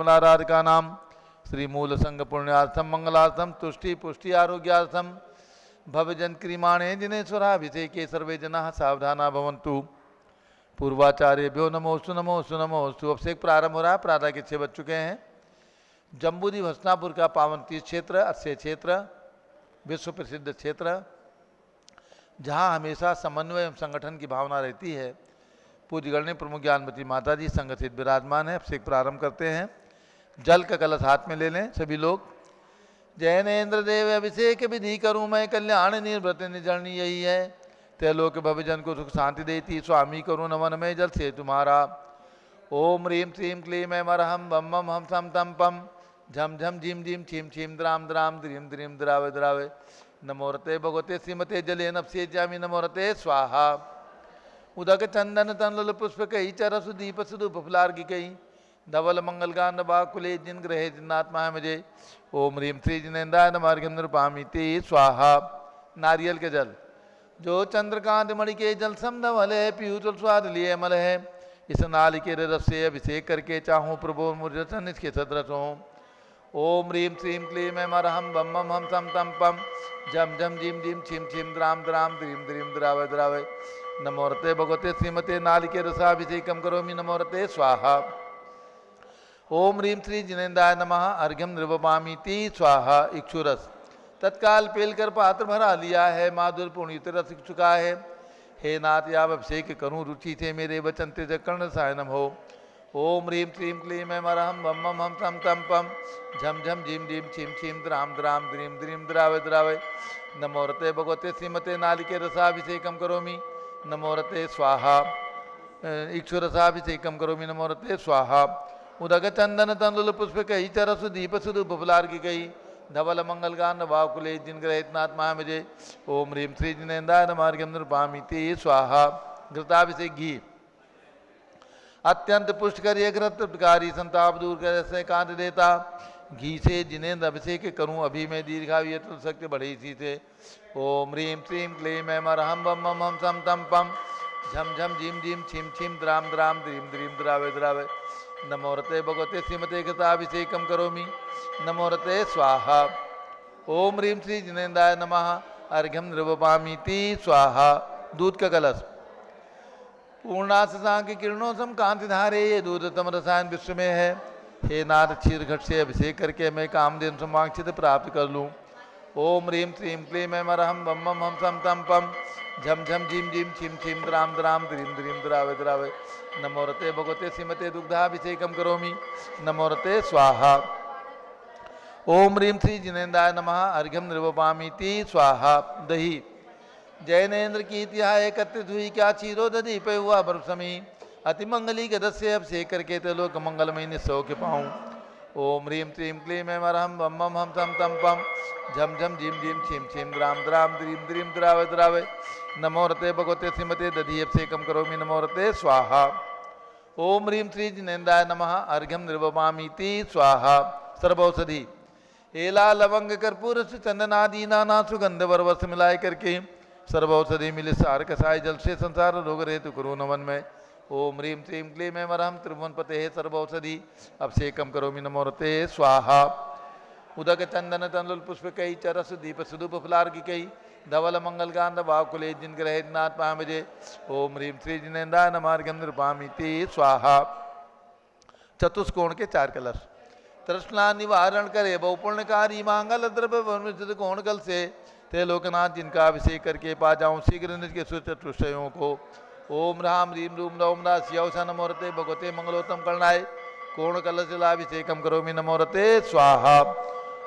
मंगलाराधिका नाम श्री मूल संग पुण्यार्थम मंगलार्थम तुष्टि पुष्टि आरोग्यार्थम भवजन क्रियमाणे जिनेश्वराभिषेके सर्वे जनाः सावधाना भवन्तु। पूर्वाचार्यभ्यो नमोस्तु नमोस्तु नमोस्तु। अभिषेक प्रारंभ हो रहा है, प्रातः के 6 बज चुके हैं। जम्बूद्वीप हस्तिनापुर का पावन तीर्थ क्षेत्र, अक्षय क्षेत्र, विश्व प्रसिद्ध क्षेत्र, जहाँ हमेशा समन्वय एवं संगठन की भावना रहती है। पूज्य गण्य प्रमुख ज्ञानवती माता जी संगठित विराजमान है। अभिषेक प्रारंभ करते हैं। जल का कलश हाथ में ले लें सभी लोग। जैनेन्द्र देव अभिषेक विधि करूँ मैं, कल्याण निर्व्रत निजरणी यही है। त्रैलोक भवजन को सुख शांति देती, स्वामी करूँ नमन में जल से तुम्हारा। ओम ह्रीं श्रीं क्लीं ऐं मरहम बम बम हम सम तम पम झम झम झीम झीम छीम छीम द्राम द्राम द्रीम द्रीम द्रावे द्रावे। नमोरते भगवते श्रीमते जले नपसे जामी नमोरते स्वाहा। उदक चंदन तनल पुष्प कई चरस दीप सुदूप फुलार्गी कई धवल मंगल गान बाकुले जिन ग्रहे जिन्नात्मा है मुझे। ओम ह्रीं श्री जिनेन्द्राय नमार्घ्यम नृपामि ते स्वाहा। नारियल के जल जो चंद्रकांत मणि के जल सम धवल है, पीयूष स्वाद लिए मल है। इस नालिके रस से अभिषेक करके चाहूँ प्रभु मुर्जन इसके सदृश हों। ओम ह्रीं श्रीं क्लीं ऐं मरहम बम बम हम सम तम पम झम झम झीम झीम छीम छीम द्राम द्राम द्रीम द्रीम द्रावे द्रावे। नमोरते भगवते श्रीमते नालिके रसाभिषेकम करोमि नमोरते स्वाहा। ओम ह्रीं श्री जिनेन्द्राय नमः अर्घ्यम नृपमामि ती स्वाहा। इक्षुरस तत्काल पेल कर पात्र भरा लिया है, माधुर पुण्य रस चुका है। हे नाथ याव अभिषेक करूँ रुचि थे मेरे वचन तेज कर्ण सायनम हो। ओम ह्रीं श्रीं क्लीं ऐं मरहम बम बम हम सम तम पम झम झम झीम झीम छीम छीम द्राम द्राम द्रीम द्रीम द्रावे द्रावे। नमोरते भगवते श्रीमते नालिके रसाभिषेकम करोमि नमोरते स्वाहा। इक्षुरसाभिषेकम करोमि नमोरते स्वाहा। उदक चंदन तंदुल पुष्प कही चरस दीप सुदु फुलार्गी कही धवल मंगल गान वाकुले जिन ग्रहितनाथ महामजे। ओम ह्रीं श्री जिनेन्द्राय नमार्घ्यम नृपामि ते स्वाहा। घृताभिषेक घी अत्यंत पुष्ट करिए घृतकारी संताप दूर कर से कांत देता। घी से जिनेन्द्र अभिषेक करूं अभी मैं दीर्घायु तो शक्ति बढ़े इसी से। ओम ह्रीं श्रीं क्लीं ऐं मरहम बम बम हम सम तम पम झम झम झीम झीम छीम छीम द्राम द्राम द्रीम द्रीम द्रावे द्रावे। नमोरते भगवते श्रीमते घृताभिषेकम करोमि नमोरते स्वाहा। ओम ह्रीं श्री जिनेन्द्राय नमः अर्घ्यम नृपमामि ती स्वाहा। दूध का कलश पूर्णाशा की किरणों सम कांति धारे, ये दूध तम रसायन विश्व में है। हे नाथ क्षीर घट से अभिषेक करके मैं कामधेनु समाक्षित प्राप्त कर लूँ। ओम ह्रीं श्रीं क्लीं ऐं मरहम बम बम हम सम तम पम झम झम झीम झीम छीम छीम द्राम द्राम द्रीम द्रीम द्रावे द्रावे। नमोरते भगवते श्रीमते दुग्धाभिषेकम करोमि नमोरते स्वाहा। ओम ह्रीं श्री जिनेन्द्राय नमः अर्घ्यम नृपमामि ती स्वाहा। दही जैनेन्द्र की इतिहास एकत्रित हुई, क्या चीरो दधी पे हुआ बरसमी। अति मंगली गदस्य से अभिषेक करके त्रिलोक मंगलमय निस्सौ के पाऊँ। ओम ह्रीं श्रीं क्लीं ऐं मरहम बम बम हम सम तम पम झम झम झीम झीम छीम छीम द्राम द्राम द्रीम द्रीम द्रावे द्रावे। नमोरते भगवते श्रीमते दधी अभिषेकम करोमि नमोरते स्वाहा। ओम ह्रीं श्री जिनेन्द्राय नमः अर्घ्यम नृपमामि ती स्वाहा। सर्वौषधि एला लवंग कर्पूर चंदनादि नाना सुगंध बरवस मिलाए करके सर्वौषधि मिले सार कसाय जल से संसार रोग रहित कुरु नमन में। ओम ह्रीं श्रीं क्लीं ऐं मरहम त्रिभुवन पते सर्वौषधि अभिषेकम करोमि नमोरते स्वाहा। उदक चंदन तंदुल पुष्प कई चरस दीप सुदूप फुलार्गी कई धवल मंगल गांध वाकुले जिन ग्रहितनाथ महामजे। ओम ह्रीं श्री जिनेन्द्राय नमार्घ्यम नृपामि ते स्वाहा। चतुष्कोण के 4 कलश तृष्णा निवारण करे बहु पुण्यकारी मांगल द्रव्य कोण कल से ते लोकनाथ जिनका अभिषेक करके पा जाऊं शीघ्र निज के चतुष्टयों को। ओम राम ह्रीं रूम रौम राशियौसा नमोरते भगवते मंगलोत्तम करणाय कोण कलश जलाभिषेकम करोमि नमोरते स्वाहा।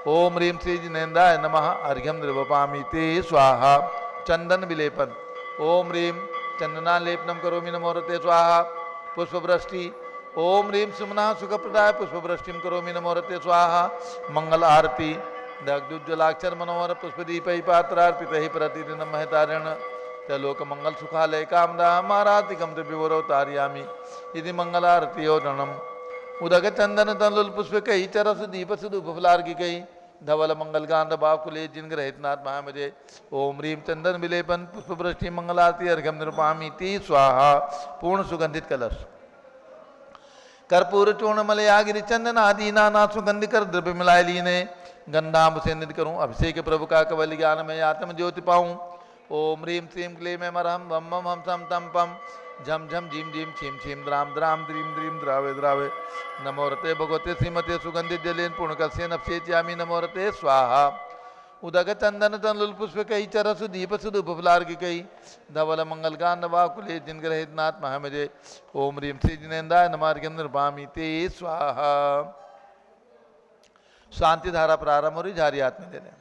ओम ह्रीं श्री जिनेन्द्राय नमः अर्घ्यम नृपमामि ते स्वाहा। चंदन विलेपन ओम ह्रीं चंदनालेपनम करोमि नमोरते स्वाहा। पुष्पवृष्टि ओम ह्रीं सुमना सुखप्रदाय पुष्पवृष्टिम करोमि नमोरते स्वाहा। मंगल आरती दग्धुज्ज्वलाक्षर मनोहर पुष्पदीपै पात्रार्पित ही प्रतिदिन महतारण त्रिलोक मंगल सुखालय कामदा मारातिकम विवरो तारयामि यदि मंगलारती ओरणम। उदक चंदन तंदुल पुष्प कई चरस दीप सुदूप फुलार्गी कई धवल मंगल गांध बाकुले जिन ग्रहितनाथ महामजे। ओम ह्रीं चंदन विलेपन पुष्पवृष्टि मंगलारती अर्घ्यम नृपामि ती स्वाहा। पूर्ण सुगंधित कलश कर्पूर चूर्ण मलया गिरि चंदन आदि नाना सुगंधि कर द्रव्य मिलाए लीने गंधाम से निध करूं अभिषेक प्रभु का कवल ज्ञान में आत्म ज्योति पाऊं। ओम ह्रीम श्रीम क्लीम मरहम वम मम हम सम तम पम झम झम झीम झीम छीम छीम द्राम द्राम द्रीम द्रीम द्रावे द्रावे नमो रते भगवते श्रीमते सुगंधित जलेन पूर्णकस्य नप्सेत्यामि नमो रते स्वाहा। उदक चंदन तनुल पुष्प कई चरसु दीप सुदुप फुलार की कई धवल मंगल गान वाकुले जिनग्रहित नाथ महमजे। ओम ह्रीम श्री जिनेन्द्राय नमार्घ्यम निर्भामि ते स्वाहा। शांति धारा प्रारंभ हो रही, झारी हाथ में ले लें।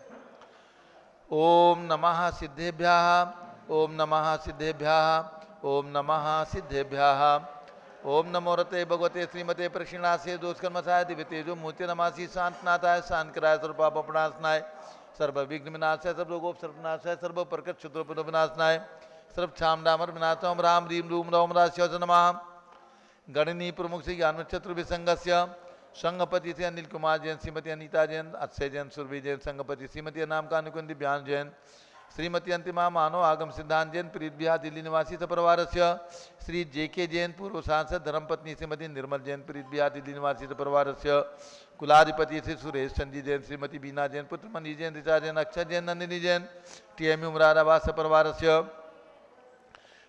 ओम नमः सिद्धेभ्यः ओम नमः सिद्धेभ्यः ओम नमः सिद्धेभ्यः। ओम नमो रते भगवते श्रीमते प्रक्षिणासे दोषकर्मसाय दिव्य तेजो मूर्ति नमासि शांतनाथाय शांतकराय सर्वपापनाशनाय सर्व विघ्न विनाशाय सर्वरोगोपसर्पनाशाय सर्व प्रकट क्षुद्रोपद विनाशनाय सर्व छाम डामर विनाशम राम रीम रूम रौम राश्य नमः। गणनी प्रमुख से ज्ञान चतुर विसंगस्य संगपति से अनिल कुमार जैन श्रीमती अनीता जैन अक्षय जैन सुरभि जैन संगपति श्रीमती नाम का अनुकुंदी ब्यान जैन श्रीमती अंतिमा मानव आगम सिद्धांत जैन प्रीत बिहार दिल्ली निवासी परिवार से श्री जेके जैन पूर्व सांसद धर्मपत्नी श्रीमती निर्मल जैन प्रीत बिहार दिल्ली निवासी परिवार से कुलाधिपति श्री सुरेश चंदी जैन श्रीमती बीना जैन पुत्र मनी जैन ऋचा जैन अक्षय जैन नंदिनी जैन टीएमयू मुरादाबाद परिवार से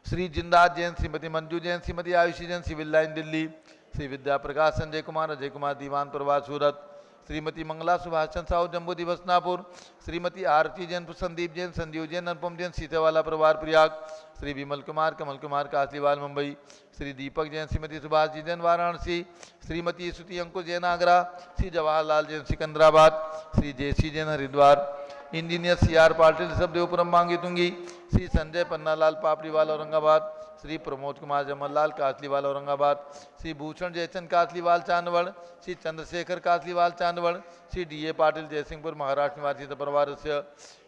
श्री जिंदाज जैन श्रीमती मंजू जैन श्रीमती आयुषी जैन सिविल लाइन दिल्ली श्री विद्या प्रकाश संजय कुमार अजय कुमार दीवान प्रवास सूरत श्रीमती मंगला सुभाष चंद्र साहू जम्बू दिवस नापुर श्रीमती आरती जैन संदीप जैन संजीव जैन अनुपम जैन सीतेवाला परिवार Prayag Shri Vimal Kumar Kamal Kumar Kasliwal Mumbai Shri Deepak Jain Shrimati Subhash ji Jain Varanasi Shrimati Stuti Ankush Jain Agra Shri Jawaharlal Jain Secunderabad Shri Jaysi Jain Haridwar engineer CR Patil Rishabhdevpuram Mangi Tungi Shri Sanjay Pannalal Papriwal Aurangabad Shri Pramod Kumar जमललाल Kasliwal Aurangabad Shri Bhushan Jaichand Kasliwal Chandwad Shri Chandrashekhar Kasliwal Chandwad Shri DA Patil Jaisinghpur Maharashtra निवासी परिवार से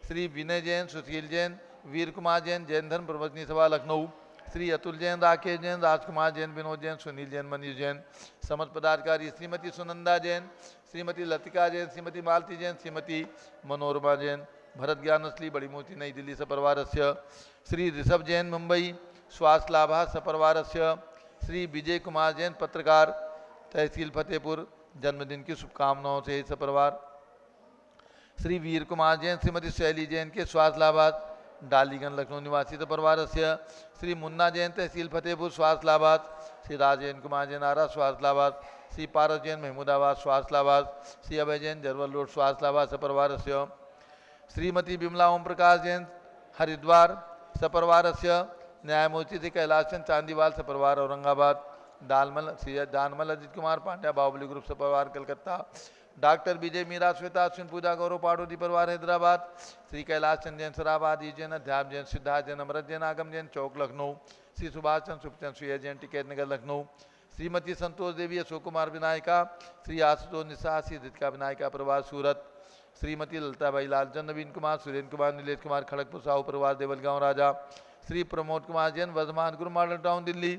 श्री विनय जैन सुशील जैन वीर कुमार जैन जैन धर्म प्रवचनी सभा लखनऊ श्री अतुल जैन राकेश जैन राजकुमार जैन विनोद जैन सुनील जैन मनीष जैन समझ पदाधिकारी श्रीमती सुनंदा जैन श्रीमती लतिका जैन श्रीमती मालती जैन श्रीमती मनोरमा जैन भरत ज्ञानश्री बड़ी मूर्ति नई दिल्ली सपरिवार से श्री ऋषभ जैन मुंबई स्वास्थ्य लाभा सपरिवार से श्री विजय कुमार जैन पत्रकार तहसील फतेहपुर जन्मदिन की शुभकामनाओं से सपरिवार श्री वीर कुमार जैन श्रीमती शैली जैन के स्वास्थ्य लाभार्थ डालीगंज लखनऊ निवासी परिवार से श्री मुन्ना जैन तहसील फतेहपुर स्वास्थ्य लाभार्थ श्री राजेंद्र कुमार जैन आरा स्वास्थ्य लाभार्थ श्री पारस जैन महमूदाबाद स्वास्थ्य लाभार्थ श्री अभय जैन जरवल रोड स्वास्थ्य लाभार्थ सपरिवार से श्रीमती बिमला ओम प्रकाश जैन हरिद्वार सपरिवार से न्यायमूर्ति श्री कैलाश चंद चांदीवाल सपरिवार औरंगाबाद दानमल श्री दानमल अजित कुमार पांड्या बाहुबली ग्रुप सपरिवार कलकत्ता डॉक्टर विजय मीरा श्वेता अश्विन पूजा गौरव पाड़ोदी परिवार हैदराबाद श्री कैलाश चंद जैन सराबाद जैन अध्याप जैन सिद्धार्थ जैन अमृत जैन आगम जैन चौक लखनऊ श्री सुभाष चंद सुखचंद सुया जैन टिकैत नगर लखनऊ श्रीमती संतोष देवी अशोक कुमार विनायका श्री आशुतोष निशा श्री दित्का विनायका परिवार सूरत श्रीमती ललताबाई लालचंद नवीन कुमार सुरेंद्र कुमार नीलेश कुमार खड़गपुर साहू परिवार देवलगांव राजा श्री प्रमोद कुमार जैन वर्धमान गुरु मॉडल टाउन दिल्ली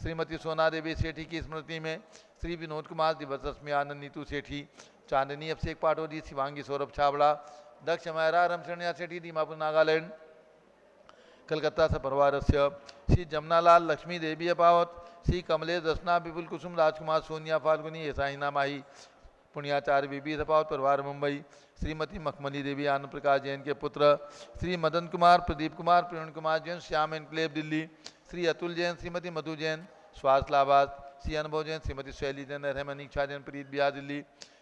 श्रीमती सोना देवी सेठी की स्मृति में श्री विनोद कुमार दिवस रश्मि आनंद नीतू सेठी चांदनी अभिषेक पाटोदी शिवांगी सौरभ छाबड़ा दक्ष मैरा रमशरणिया सेठी दीमापुर नागालैंड कलकत्ता सपरिवार से श्री जमनालाल लक्ष्मी देवी अपावत श्री कमलेश रचना विपुल कुसुम राजकुमार सोनिया फाल्गुनी ऐसाइना माही पुण्याचार्य बीबी सपावत परिवार मुंबई श्रीमती मखमली देवी आनंद प्रकाश जैन के पुत्र श्री मदन कुमार प्रदीप कुमार प्रवीण कुमार जैन श्याम एनक्लेव दिल्ली श्री अतुल जैन श्रीमती मधु जैन स्वास्थ्य लाभार्थ श्री अनुभव जैन श्रीमती शैली जैन रहमान इच्छा जैन प्रीत बिहार दिल्ली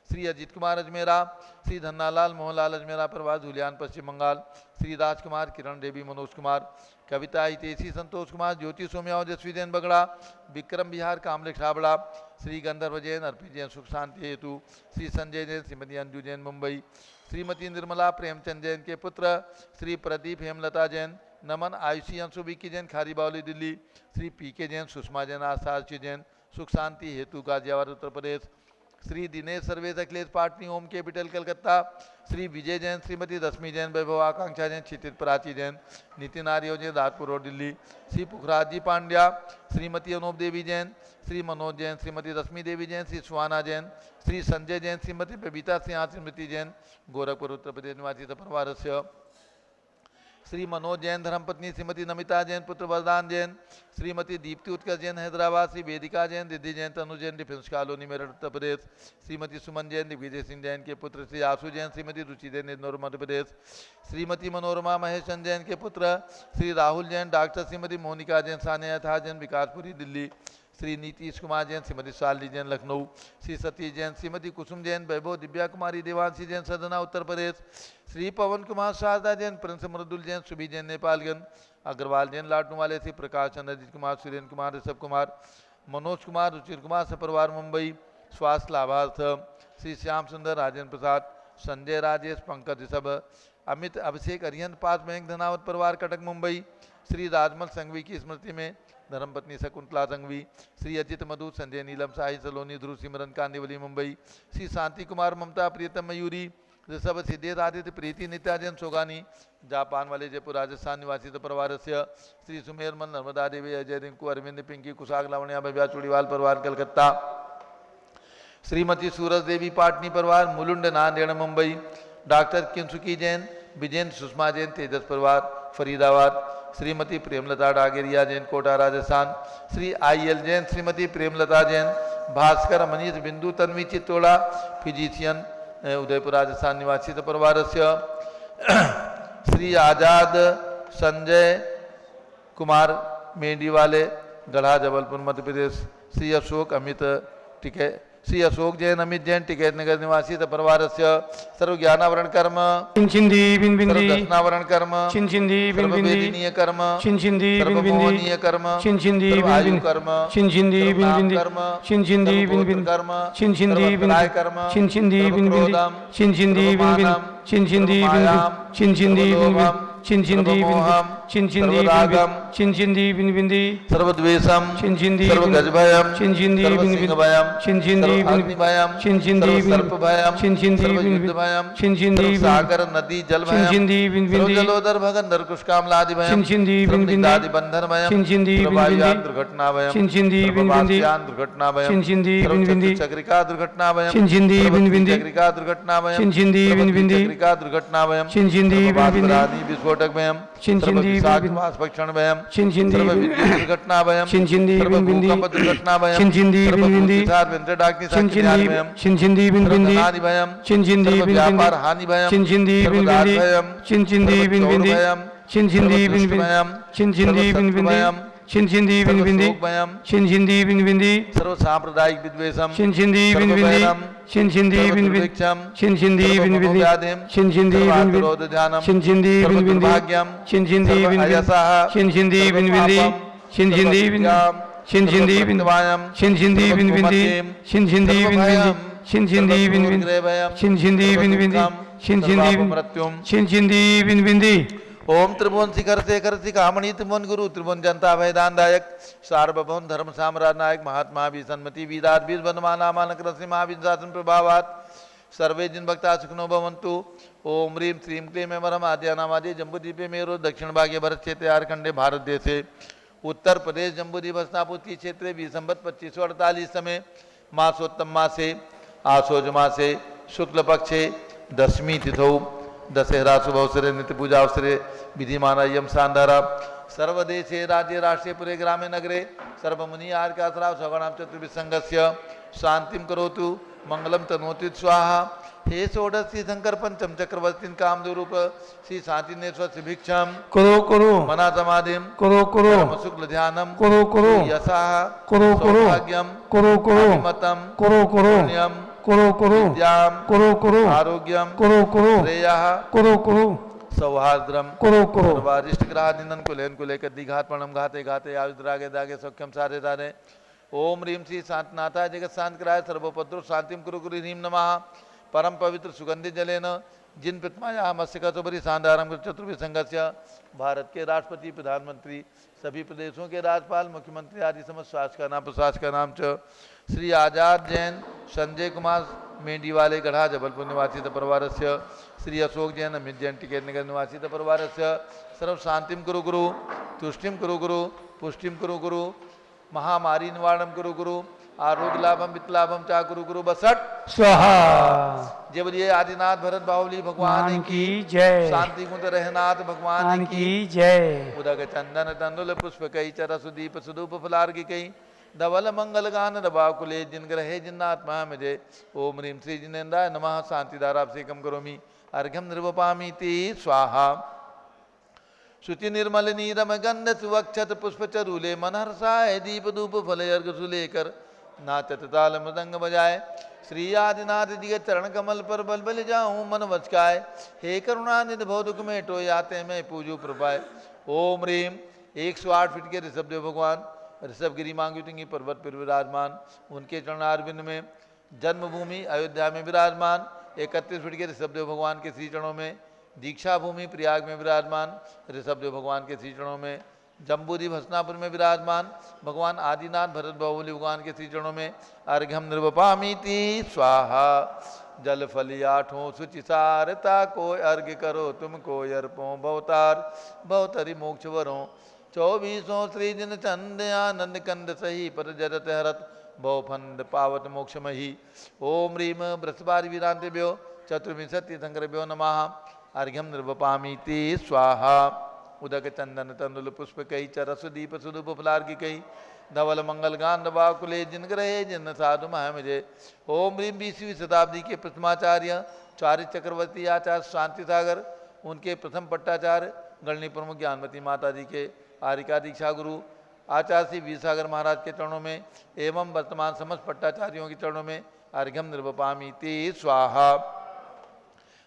श्री अजीत कुमार अजमेरा श्री धन्नालाल मोहनलाल अजमेरा परिवार धुलियान पश्चिम बंगाल श्री राजकुमार किरण देवी मनोज कुमार कविता हितेशी संतोष कुमार ज्योति सोम्या ओजस्वी जैन बगड़ा विक्रम बिहार कामले छाबड़ा श्री गंधर्व जैन अर्पित जैन सुख शांति हेतु श्री संजय जैन श्रीमती अंजू जैन मुंबई श्रीमती निर्मला प्रेमचंद जैन के पुत्र श्री प्रदीप हेमलता जैन नमन आयुषी अंशु विक्की जैन खारीबावली दिल्ली श्री PK जैन सुषमा जैन आसाची जैन सुख शांति हेतु गाजियाबाद उत्तर प्रदेश श्री दिनेश सर्वेश अखिलेश पाटनी ओम कैपिटल कलकत्ता श्री विजय जैन श्रीमती रश्मि जैन वैभव आकांक्षा जैन क्षितिज प्राची जैन नितिन आर्य जैन राजपुर रोड दिल्ली श्री पुखराज जी पांड्या श्रीमती अनूप देवी जैन श्री मनोज जैन श्रीमती रश्मि देवी जैन श्री सुहाना जैन श्री संजय जैन श्रीमती बबीता सिंह स्मृति जैन गोरखपुर उत्तर प्रदेश निवासी परिवार से श्री मनोज जैन धर्मपत्नी श्रीमती नमिता जैन पुत्र वरदान जैन, श्रीमती दीप्ति उत्कर्ष जैन हैदराबाद, श्री वेदिका जैन रिद्धि जैन तनु जैन डिफेंस कॉलोनी मेरठ उत्तर प्रदेश, श्रीमती सुमन जैन दिग्विजय सिंह जैन के पुत्र श्री आशु जैन, श्रीमती रुचि जैन इंदौर मध्य प्रदेश, श्रीमती मनोरमा महेशन जैन के पुत्र श्री राहुल जैन डॉक्टर, श्रीमती मोनिका जैन सानिया था जैन विकासपुरी दिल्ली, श्री नीतीश कुमार जैन, श्रीमती शालिनी जैन लखनऊ, श्री सतीश जैन, श्रीमती कुसुम जैन वैभव, दिव्या कुमारी देवांशी जैन सदना उत्तर प्रदेश, श्री पवन कुमार शारदा जैन, प्रिंस मृदुल जैन, सुभी जैन नेपालगंज, अग्रवाल जैन लाटू वाले, श्री प्रकाश चंद्र, अजीत कुमार, सुरेंद्र कुमार, ऋषभ कुमार, मनोज कुमार, रुचिर कुमार सपरिवार मुंबई, स्वास्थ्य लाभार्थ श्री श्याम सुंदर, राजेंद्र प्रसाद, संजय राजेश, पंकज ऋषभ, अमित अभिषेक अरिहंत पास बैंक धनावत परिवार कटक मुंबई, श्री राजमल संघवी की स्मृति में धर्मपत्नी शकुंतला संघवी, श्री अजित मधु, संजय नीलम साही सलोनी, ध्रुव सिमरन कांदिवली मुंबई, श्री शांति कुमार ममता प्रियतम मयूरी, ऋषभ सिद्धेश आदित्य प्रीति नित्याजन सोगानी, जापान वाले जयपुर राजस्थान निवासी परिवार से श्री सुमेरमल नर्मदा देवी, अजय रिंकू, अरविंद पिंकी कुशाग लावण्या भव्या चूड़ीवाल परिवार कलकत्ता, श्रीमती सूरज देवी पाटनी परिवार मुलुंड नांदेड़ मुंबई, डॉक्टर किंसुकी जैन, विजेंद्र सुषमा जैन तेजस परिवार फरीदाबाद, श्रीमती प्रेमलता डागेरिया जैन कोटा राजस्थान, श्री IL जैन, श्रीमती प्रेमलता जैन, भास्कर मनीष बिंदु तन्वी चित्तोड़ा फिजिशियन उदयपुर राजस्थान निवासी परिवार से श्री आजाद संजय कुमार मेंढीवाले गढ़ा जबलपुर मध्य प्रदेश, श्री अशोक अमित टिके, श्री अशोक जैन अमित जैन टिकैत नगर निवासी परिवार से सर्व ज्ञानावरण कर्म चिंचिंदी बिनबिंदी दर्शनावरण कर्म चिंचिंदी बिनबिंदी सर्ववेदनीय कर्म चिंचिंदी बिनबिंदी सर्वमोहनीय कर्म चिंचिंदी सर्वायु बिनबिंदी कर्म चिंचिंदी बिनबिंदी कर्म चिंचिंदी सर्वगोत्र बिनबिंदी कर्म चिंचिंदी सर्वत्राय बिनबिंदी कर्म चिंचिंदी बिनबिंदी सर्वक्रोधम चिंचिंदी बिनबिंदी सर्वमानम चिंचिंदी बिनबिंदी चिंचिंदी बिनबिंदी चिंचिंदी बिनबिंदी चिंचिंदी बिनबिंदी चिंचिंदी बिनबिंदी सर्वद्वेषम चिंचिंदी सर्वगजभयम चिंचिंदी बिनबिंदी सर्वसिंहभयम चिंचिंदी सर्वाग्निभयम चिंचिंदी सर्वसर्पभयम चिंचिंदी सर्वयुद्धभयम चिंचिंदी सागर नदी जलभयम चिंचिंदी बिनबिंदी सर्वजलोदर भगंधर कुष्कामलादिभयम चिंचिंदी बिनबिंदी सर्वनिदादिबंधनभयम चिंचिंदी सर्ववायुयान बिनबिंदी दुर्घटनाभयम चिंचिंदी बिनबिंदी सर्ववासयान दुर्घटनाभयम चिंचिंदी बिनबिंदी सर्वचक्रिका दुर्घटनाभयम चिंचिंदी बिनबिंदी चक्रिका दुर्घटनाभयम चिंचिंदी बिनबिंदी चक्रिका दुर्घटनाभयम चिंचिंदी बिनबिंदी सर्ववासरानी विस्फोटकभयम चिंचिंदी बिनबिंदी वासभक्षणभयम चिंचिंदी सर्वविद्युत दुर्घटनाभयम चिंचिंदी बिनबिंदी सर्वभूकंप दुर्घटनाभयम चिंचिंदी बिनबिंदी चिंचिंदी सर्वभूतिसार चिंचिंदी बिनबिंदी धनादिभयम चिंचिंदी बिनबिंदी व्यापार हानिभयम चिंचिंदी बिनबिंदी चिंचिंदी बिनबिंदी चिंचिंदी बिनबिंदी चिंचिंदी बिनबिंदी चिंचिंदी बिनबिंदी चिंचिंदी बिनबिंदी सर्व सांप्रदायिक विद्वेषम चिंचिंदी बिनबिंदी चिंचिंदी बिनबिंदी चिंचिंदी बिनबिंदी चिंचिंदी बिनबिंदी ध्यानम चिंचिंदी बिनबिंदी चिंचिंदी बिनबिंदी चिंचिंदी बिनबिंदी चिंचिंदी बिनबिंदी चिंचिंदी बिनवायम चिंचिंदी बिनबिंदी चिंचिंदी बिनबिंदी चिंचिंदी बिनबिंदी चिंचिंदी बिनबिंदी चिंचिंदी मृत्युम चिंचिंदी बिनबिंदी ओम त्रिभुवन शिखर शेखर शिखामणि त्रिभुवन गुरु त्रिभुवन जनता भयदानदायक सार्वभौम धर्म साम्राज्य नायक महात्मा विसन्मति विदात बीज बंधमाना मानक रश्मि महावीर शासन प्रभावात सर्वे जिन भक्ता सुखनो भवन्तु। ओम ह्रीं श्रीं क्लीं एवं आद्यानामादि जम्बूद्वीपे मेरो दक्षिण भागे भरत क्षेत्रे आरखंडे भारत देशे उत्तर प्रदेश जम्बूद्वीप हस्तिनापुर क्षेत्रे विसंवत 2548 समय मासोत्तम मासे आसोज मासे शुक्ल पक्षे दशमी तिथौ दशहरा शुभ अवसरे नित्य पूजा अवसरे विधिमानयम शांधारा सर्वदेशे राज्य राष्ट्रे पुरे ग्रामे नगरे सर्वमुनि आर्कासरा सगणाम चतुर्विसंगस्य शांतिम करोतु मंगलम तनोतु स्वाहा। हे षोडश श्री शंकर पंचम चक्रवर्ती कामदेव श्री शांतिनेश्वर श्री भिक्षम करो करो मना समाधिम करो करो शुक्ल ध्यानम करो करो यशा करो करो सौभाग्यम करो करो मतम करो करो पुण्यम करो करो विद्याम करो करो आरोग्यम करो करो श्रेयः करो करो सौहार्द्रम करो करो सर्वारिष्ट ग्रह निंदन कुलेन कुले कद्दि घात प्रणम घाते घाते आयुष रागे दागे सौख्यम सारे दारे। ओम ह्रीं श्री शांतनाथाय जगत शांत कराय सर्वोपद्रव शांतिम कुरु कुरु ह्रीं नमः। परम पवित्र सुगंधि जलेन जिन प्रतिमाया मत्स्यकतोपरि शानदारम चतुर्विसंगस्य भारत के राष्ट्रपति प्रधानमंत्री सभी प्रदेशों के राज्यपाल मुख्यमंत्री आदि समस्त शासक प्रशासक का नाम च श्री आजाद जैन संजय कुमार मेंढीवाले गढ़ा जबलपुर निवासी परिवार से श्री अशोक जैन अमित जैन टिकैत नगर निवासी परिवार से सर्व शांतिम कुरु गुरु तुष्टिम कुरु गुरु पुष्टिम कुरु गुरु महामारी निवारणम कुरु गुरु आरोग्य लाभम वित्तलाभम चाकुरु गुरु बसट स्वाहा। जय बोलिए आदिनाथ भरत बाहुली भगवान की जय। शांति कुंज रहनाथ भगवान की जय। उदक चंदन तंदुल पुष्प कई चर सुदीप सुदूप फलार्घि कई धवल मंगल गान दबाकुले जिन ग्रहे जिन्नात्मा मुझे ओम ह्रीम श्री जिनेन्द्राय नमः शांतिधारा अभिषेकम करोमि अर्घ्यम निर्वपामि ते स्वाहा। शुचि निर्मल नीरम गंध सुवक्षत पुष्प चरूले मनहर्षाय दीप धूप फल अर्घ सुलेकर नाचत ताल मृदंग बजाए श्री आदिनाथ जी के चरण कमल पर बल बल जाऊं मन वचकाय हे करुणा निधि भव दुख में टो आते मैं पूजू प्रपाय। ओम ह्रीम 108 फीट के ऋषभदेव भगवान ऋषभगिरी मांगुतिंगी पर्वत पर विराजमान उनके चरणारविंद में जन्मभूमि अयोध्या में विराजमान 31 फीट के ऋषभदेव भगवान के श्री चरणों में दीक्षा भूमि प्रयाग में विराजमान ऋषभदेव भगवान के श्री चरणों में जम्बूद्वीप हसनापुर में विराजमान भगवान आदिनाथ भरत बाहुली भगवान के श्री चरणों में अर्घ्यम निर्वपामीति स्वाहा। जल फली आठों सुचिसारता को अर्घ्य करो तुमको अर्पो भवतार भवतरि मोक्ष वरों 24 श्री जिन चंद आनंद कंद सही पर जरत हरत भवफंद पावत मोक्षमही। ओम ह्रीम बृहस्पति वीरांतिभ्यो चतुर्विंशति संग्रभ्यो नमः अर्घ्यम निर्वपामीति स्वाहा। उदक चंदन तंदुल पुष्प कई चरस दीप सुदूप फलार्घि कई धवल मंगल गान बाकुले जिन ग्रहे जिन साधु मुझे। ओम ह्रीम 20वीं शताब्दी के प्रथमाचार्य चार्य चक्रवर्ती आचार्य शांति सागर उनके प्रथम पट्टाचार्य गणनी प्रमुख ज्ञानमती माता जी के आरिका दीक्षा गुरु आचार्य श्री वीर सागर महाराज के चरणों में एवं वर्तमान समस्त पट्टाचार्यों के चरणों में अर्घ्यम निर्वपामीति स्वाहा।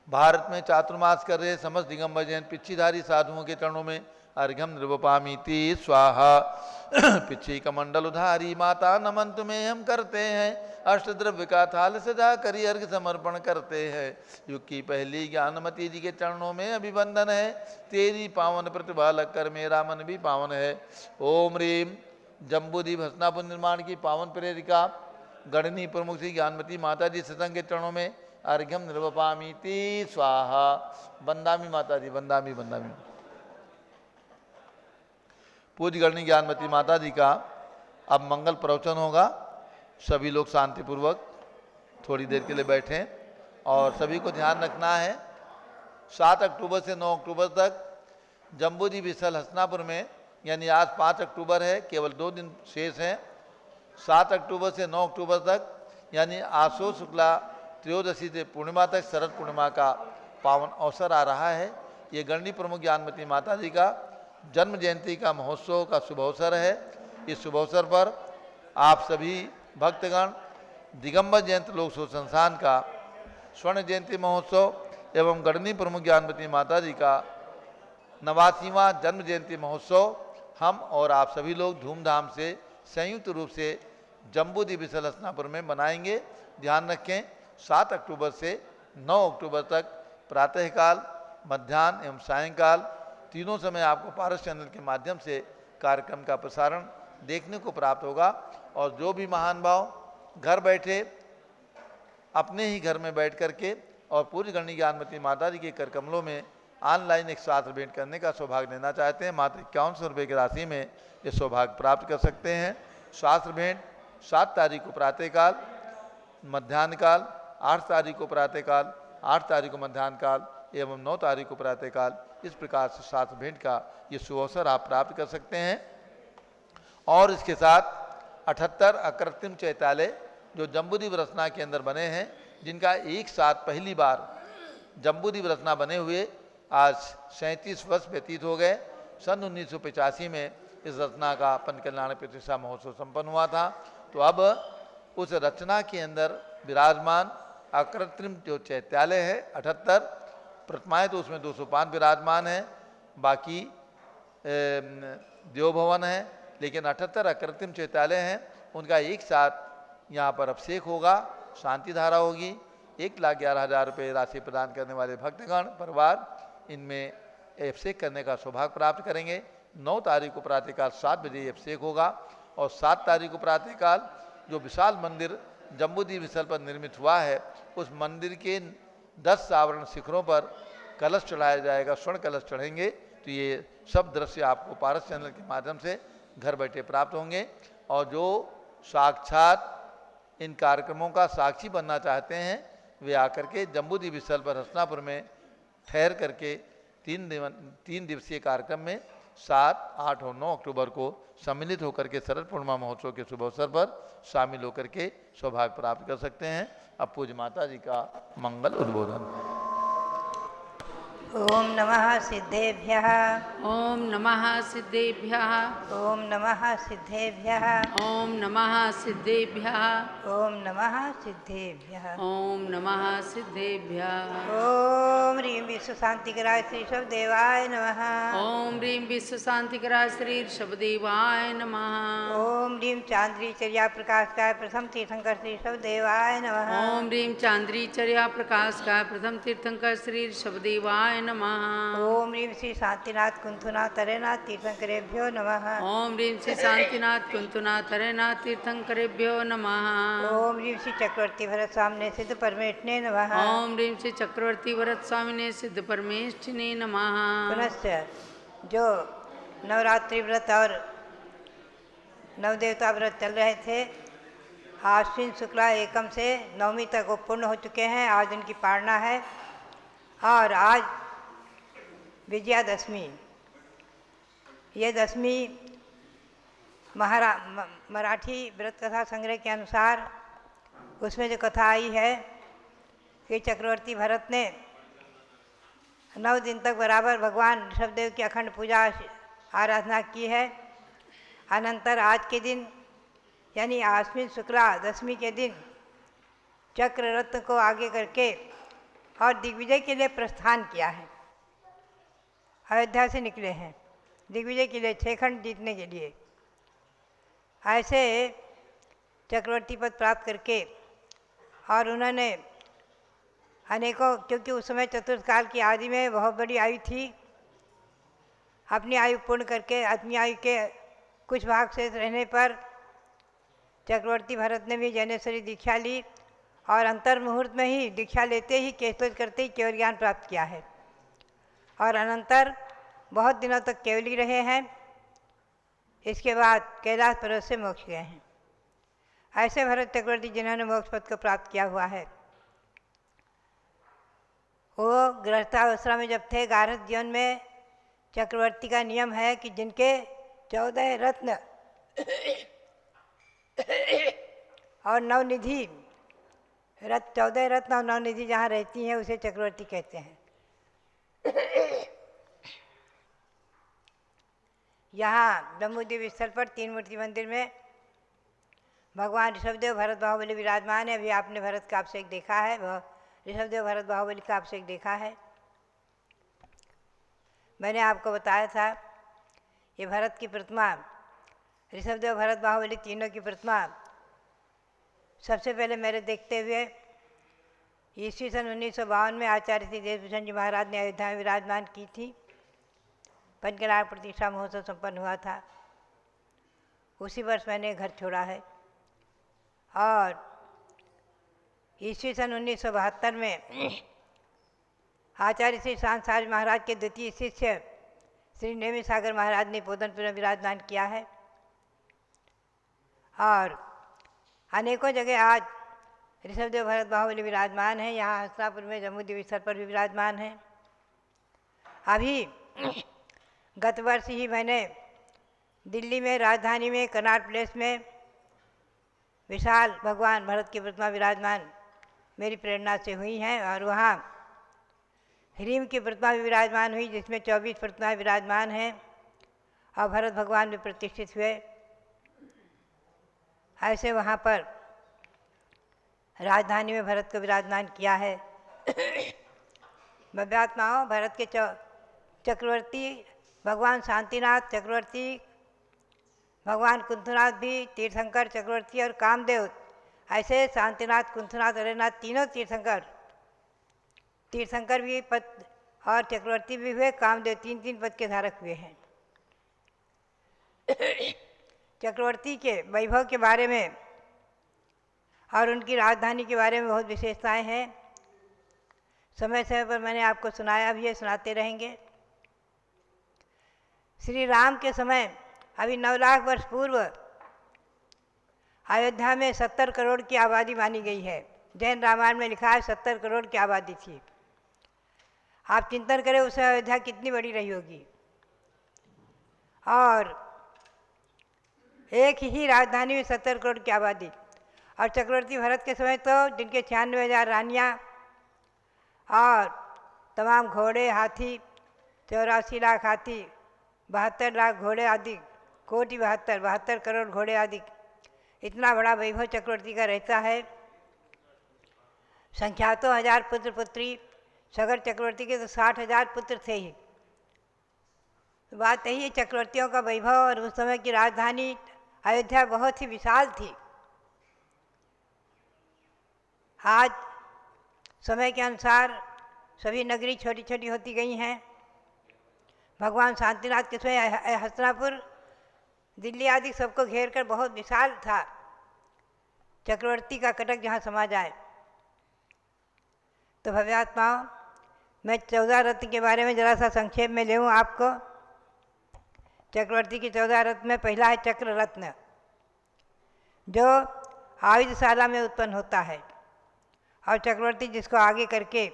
भारत में चातुर्मास कर रहे समस्त दिगंबर जैन पिच्छीधारी साधुओं के चरणों में अर्घ्यम निर्वपामीति स्वाहा। पिच्छी कमंडल उधारी माता नमन तुम्हें हम करते हैं अष्टद्रव्य का थाल सजा करी अर्घ समर्पण करते हैं। युग की पहली ज्ञानमती जी के चरणों में अभिवंदन है तेरी पावन प्रतिभा लग कर मेरा मन भी पावन है। ओम ह्रीम जम्बूद्वीप हसनापुर निर्माण की पावन प्रेरिका गणनी प्रमुख श्री ज्ञानमती माता जी सत्संग के चरणों में अर्घ्यम निर्वपामीति स्वाहा। बंदामी माता जी बंदामी बंदामी। पूज्य गणनी ज्ञानमती माता जी का अब मंगल प्रवचन होगा। सभी लोग शांतिपूर्वक थोड़ी देर के लिए बैठें और सभी को ध्यान रखना है 7 अक्टूबर से 9 अक्टूबर तक जम्बूद्वीप स्थल हसनापुर में यानी आज 5 अक्टूबर है केवल 2 दिन शेष हैं। 7 अक्टूबर से 9 अक्टूबर तक यानी आसो शुक्ला त्रयोदशी से पूर्णिमा तक शरद पूर्णिमा का पावन अवसर आ रहा है। ये गणनी प्रमुख ज्ञानमती माता जी का जन्म जयंती का महोत्सव का शुभ अवसर है। इस शुभ अवसर पर आप सभी भक्तगण दिगंबर जयंती लोक शोध संस्थान का स्वर्ण जयंती महोत्सव एवं गणनी प्रमुख ज्ञानमती माता जी का 89वां जन्म जयंती महोत्सव हम और आप सभी लोग धूमधाम से संयुक्त रूप से जम्बूद्वीप स्थल हसनापुर में मनाएंगे। ध्यान रखें 7 अक्टूबर से 9 अक्टूबर तक प्रातःकाल मध्याह्न एवं सायंकाल तीनों समय आपको पारस चैनल के माध्यम से कार्यक्रम का प्रसारण देखने को प्राप्त होगा। और जो भी महान भाव घर बैठे अपने ही घर में बैठ करके और पूरी गणनी ज्ञानमती माता जी के कर कमलों में ऑनलाइन एक शास्त्र भेंट करने का सौभाग्य लेना चाहते हैं मात्र 5100 रुपये की राशि में ये सौभाग्य प्राप्त कर सकते हैं। शास्त्र भेंट 7 तारीख को प्रातःकाल मध्याह्न काल 8 तारीख को प्रातःकाल 8 तारीख को मध्याह्न काल एवं 9 तारीख को प्रातःकाल इस प्रकार से शास्त्र भेंट का ये शुभ अवसर आप प्राप्त कर सकते हैं। और इसके साथ 78 अकृत्रिम चैत्यालय जो जम्बूद्वीप रचना के अंदर बने हैं जिनका एक साथ पहली बार जम्बूद्वीप रचना बने हुए आज 37 वर्ष व्यतीत हो गए। सन 1985 में इस रचना का पंचकल्याण प्रतिष्ठा महोत्सव संपन्न हुआ था। तो अब उस रचना के अंदर विराजमान अकृत्रिम जो चैत्यालय है 78 प्रतिमाएँ तो उसमें 205 विराजमान हैं, बाकी देव भवन है, लेकिन 78 अकृत्रिम चैत्यालय हैं। उनका एक साथ यहाँ पर अभिषेक होगा, शांति धारा होगी। 1,11,000 रुपये राशि प्रदान करने वाले भक्तगण परिवार इनमें अभिषेक करने का सौभाग्य प्राप्त करेंगे। 9 तारीख को प्रातःकाल 7 बजे अभिषेक होगा और 7 तारीख को प्रातःकाल जो विशाल मंदिर जम्बूद्वीप स्थल पर निर्मित हुआ है उस मंदिर के 10 आवरण शिखरों पर कलश चढ़ाया जाएगा, स्वर्ण कलश चढ़ेंगे। तो ये सब दृश्य आपको पारस चैनल के माध्यम से घर बैठे प्राप्त होंगे। और जो साक्षात इन कार्यक्रमों का साक्षी बनना चाहते हैं वे आकर के जम्बूद्वीप स्थल पर हसनापुर में ठहर करके 3 दिवसीय कार्यक्रम में 7, 8 और 9 अक्टूबर को सम्मिलित होकर के शरद पूर्णिमा महोत्सव के शुभ अवसर पर शामिल होकर के सौभाग्य प्राप्त कर सकते हैं। अब पूज्य माता जी का मंगल उद्बोधन। ओम नमः सिद्धेभ्यः। ओम नमः सिद्धेभ्यः। ओम नमः सिद्धेभ्यः। ओम नमः सिद्धेभ्यः। ओम नमः सिद्धेभ्यः। ओम नमः सिद्धेभ्यः। ओम ह्रीं विश्व शांतिकराय श्री शबदेवाय नमः। ओम ह्रीं विश्व शांतिकराय श्री शबदेवाय नमः। ओम ह्रीं चांद्री चर्या प्रकाशकाय प्रथम तीर्थंकर श्री शबदेवाय नमः। ओम ह्रीं चांद्री चर्या प्रकाशकाय प्रथम तीर्थंकर श्री शबदेवाय नमः। ओम ह्रीं श्री शांतिनाथ कुंथुनाथ तरेनाथ तीर्थंकरेभ्यो नमः। ओम ह्रीं श्री शांतिनाथ कुंतुनाथ हरेनाथ तीर्थंकरेभ्यो नमः। ओम ह्रीं श्री चक्रवर्ती भरत स्वामिने सिद्ध परमेष्ठिने नमः। ओम ह्रीं श्री चक्रवर्ती भरत स्वामिने सिद्ध परमेष्ठिने नमः। पुनश्च जो नवरात्रि व्रत और नवदेवता व्रत चल रहे थे, आश्विन शुक्ला एकम से नवमी तक वो पूर्ण हो चुके हैं। आज उनकी पारणा है और आज विजयादशमी। ये दशमी मराठी व्रत कथा संग्रह के अनुसार उसमें जो कथा आई है कि चक्रवर्ती भरत ने 9 दिन तक बराबर भगवान ऋषभदेव की अखंड पूजा आराधना की है। अनंतर आज के दिन यानी आश्विन शुक्ला दशमी के दिन चक्र रत्न को आगे करके और दिग्विजय के लिए प्रस्थान किया है। अयोध्या से निकले हैं दिग्विजय के लिए 6 खंड जीतने के लिए। ऐसे चक्रवर्ती पद प्राप्त करके और उन्होंने अनेकों, क्योंकि उस समय चतुर्थकाल की आदि में बहुत बड़ी आयु थी, अपनी आयु पूर्ण करके अपनी आयु के कुछ भाग से रहने पर चक्रवर्ती भरत ने भी जैनेश्वरी दीक्षा ली और अंतर मुहूर्त में ही दीक्षा लेते ही केशवच करते ही केवल ज्ञान प्राप्त किया है और अनंतर बहुत दिनों तक केवली रहे हैं। इसके बाद कैलाश पर्वत से मोक्ष गए हैं। ऐसे भरत चक्रवर्ती जिन्होंने मोक्ष पद को प्राप्त किया हुआ है, वो गृहस्थावस्था में जब थे गारहस्थ जीवन में चक्रवर्ती का नियम है कि जिनके 14 रत्न और नवनिधि 14 रत्न और नवनिधि जहाँ रहती हैं उसे चक्रवर्ती कहते हैं। यहाँ जम्बूद्वीप स्थल पर 3 मूर्ति मंदिर में भगवान ऋषभदेव भरत बाहुबली विराजमान है। अभी आपने भरत का अभिषेक देखा है, ऋषभदेव भरत बाहुबली का अभिषेक देखा है। मैंने आपको बताया था ये भरत की प्रतिमा, ऋषभदेव भरत बाहुबली तीनों की प्रतिमा सबसे पहले मेरे देखते हुए ईस्वी सन 1952 में आचार्य श्री देशभूषण जी महाराज ने अयोध्या में विराजमान की थी। पंचकलार प्रतिष्ठा महोत्सव संपन्न हुआ था। उसी वर्ष मैंने घर छोड़ा है और ईस्वी सन 1972 में आचार्य श्री सांसारी महाराज के द्वितीय शिष्य श्री नेमी सागर महाराज ने पोदनपुर में विराजमान किया है और अनेकों जगह आज ऋषभदेव भरत बाहुबली विराजमान हैं। यहाँ हस्तिनापुर में जम्बूद्वीप स्थल पर भी विराजमान हैं। अभी गत वर्ष ही मैंने दिल्ली में राजधानी में कनॉट प्लेस में विशाल भगवान भरत की प्रतिमा विराजमान मेरी प्रेरणा से हुई हैं और वहाँ ह्रीम की प्रतिमा भी विराजमान हुई जिसमें 24 प्रतिमाएँ विराजमान हैं और भरत भगवान भी प्रतिष्ठित हुए। ऐसे वहाँ पर राजधानी में भरत को विराजमान किया है। भव्यात्माओं, भरत के चक्रवर्ती भगवान शांतिनाथ चक्रवर्ती, भगवान कुंथनाथ भी तीर्थंकर चक्रवर्ती और कामदेव, ऐसे शांतिनाथ कुंथनाथ हरेनाथ तीनों तीर्थंकर भी पद और चक्रवर्ती भी हुए। कामदेव 3 पद के धारक हुए हैं। चक्रवर्ती के वैभव के बारे में और उनकी राजधानी के बारे में बहुत विशेषताएं हैं। समय समय पर मैंने आपको सुनाया भी है, सुनाते रहेंगे। श्री राम के समय अभी 9 लाख वर्ष पूर्व अयोध्या में 70 करोड़ की आबादी मानी गई है। जैन रामायण में लिखा है 70 करोड़ की आबादी थी। आप चिंतन करें उस अयोध्या कितनी बड़ी रही होगी। और एक ही राजधानी में 70 करोड़ की आबादी। और चक्रवर्ती भरत के समय तो जिनके 96,000 रानियाँ और तमाम घोड़े हाथी, 84 लाख हाथी, 72 लाख घोड़े आदि, कोटि 72 करोड़ घोड़े आदि, इतना बड़ा वैभव चक्रवर्ती का रहता है। संख्यातों 1000 पुत्र पुत्री, सगर चक्रवर्ती के तो 60,000 पुत्र थे ही। तो बात यही है, चक्रवर्तियों का वैभव। और उस समय की राजधानी अयोध्या बहुत ही विशाल थी। आज समय के अनुसार सभी नगरी छोटी छोटी होती गई हैं। भगवान शांतिनाथ के समय हस्तिनापुर, दिल्ली आदि सबको घेर कर बहुत विशाल था। चक्रवर्ती का कटक जहाँ समा जाए। तो भव्यात्माओं, मैं 14 रत्न के बारे में जरा सा संक्षेप में ले लूँ आपको। चक्रवर्ती की 14 रत्न में पहला है चक्र रत्न, जो आयुधशाला में उत्पन्न होता है। और चक्रवर्ती जिसको आगे करके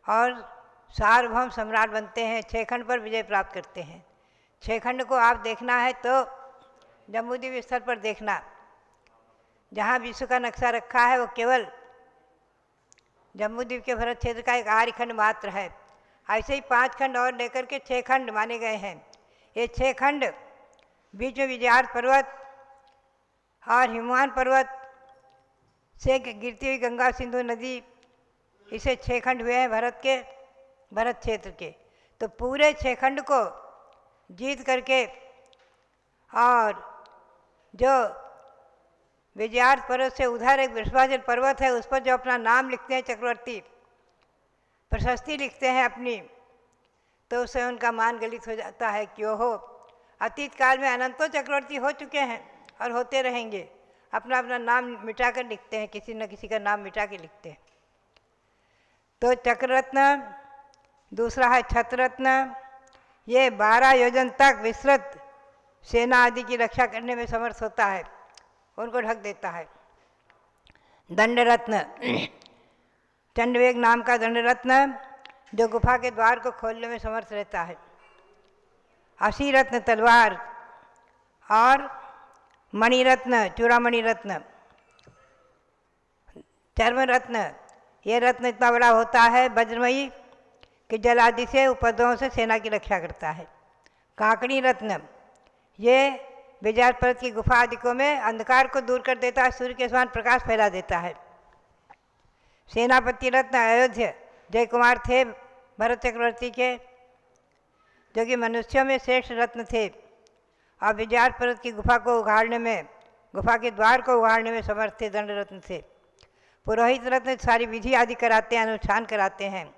और सार्वभौम सम्राट बनते हैं, 6 खंड पर विजय प्राप्त करते हैं। 6 खंड को आप देखना है तो जम्बूद्वीप स्थल पर देखना। जहाँ विश्व का नक्शा रखा है वो केवल जम्बूद्वीप के भरत क्षेत्र का एक आर्यखंड मात्र है। ऐसे ही 5 खंड और लेकर के 6 खंड माने गए हैं। ये 6 खंड बीच में विजयार्थ पर्वत और हिमवान पर्वत से गिरती हुई गंगा सिंधु नदी, इसे 6 खंड हुए हैं भरत क्षेत्र के। तो पूरे 6 खंड को जीत करके और जो विजयार्थ पर्वत से उधर एक वृषभाचल पर्वत है, उस पर जो अपना नाम लिखते हैं चक्रवर्ती, प्रशस्ति लिखते हैं अपनी, तो उससे उनका मान गलित हो जाता है कि ओहो, अतीत काल में अनंतों चक्रवर्ती हो चुके हैं और होते रहेंगे। अपना अपना नाम मिटा कर लिखते हैं, किसी न किसी का नाम मिटा के लिखते हैं। तो चक्ररत्न, दूसरा है छत्ररत्न। ये 12 योजन तक विस्तृत सेना आदि की रक्षा करने में समर्थ होता है, उनको ढक देता है। दंडरत्न, चंडवेग नाम का दंडरत्न, जो गुफा के द्वार को खोलने में समर्थ रहता है। असीरत्न तलवार और मणिरत्न, चूड़ामणि रत्न। चर्म रत्न, ये रत्न इतना बड़ा होता है वज्रमयी कि जल आदि से उपद्रवों से सेना की रक्षा करता है। काकड़ी रत्न, ये विजयार्थ पर्वत की गुफा आदिकों में अंधकार को दूर कर देता है, सूर्य के समान प्रकाश फैला देता है। सेनापति रत्न, अयोध्या जय कुमार थे भरत चक्रवर्ती के, जो कि मनुष्यों में श्रेष्ठ रत्न थे और विजयार्थ पर्वत की गुफा को उगाड़ने में, गुफा के द्वार को उगाड़ने में समर्थ थे, दंड रत्न थे। पुरोहित रत्न सारी विधि आदि कराते हैं, अनुष्ठान कराते हैं,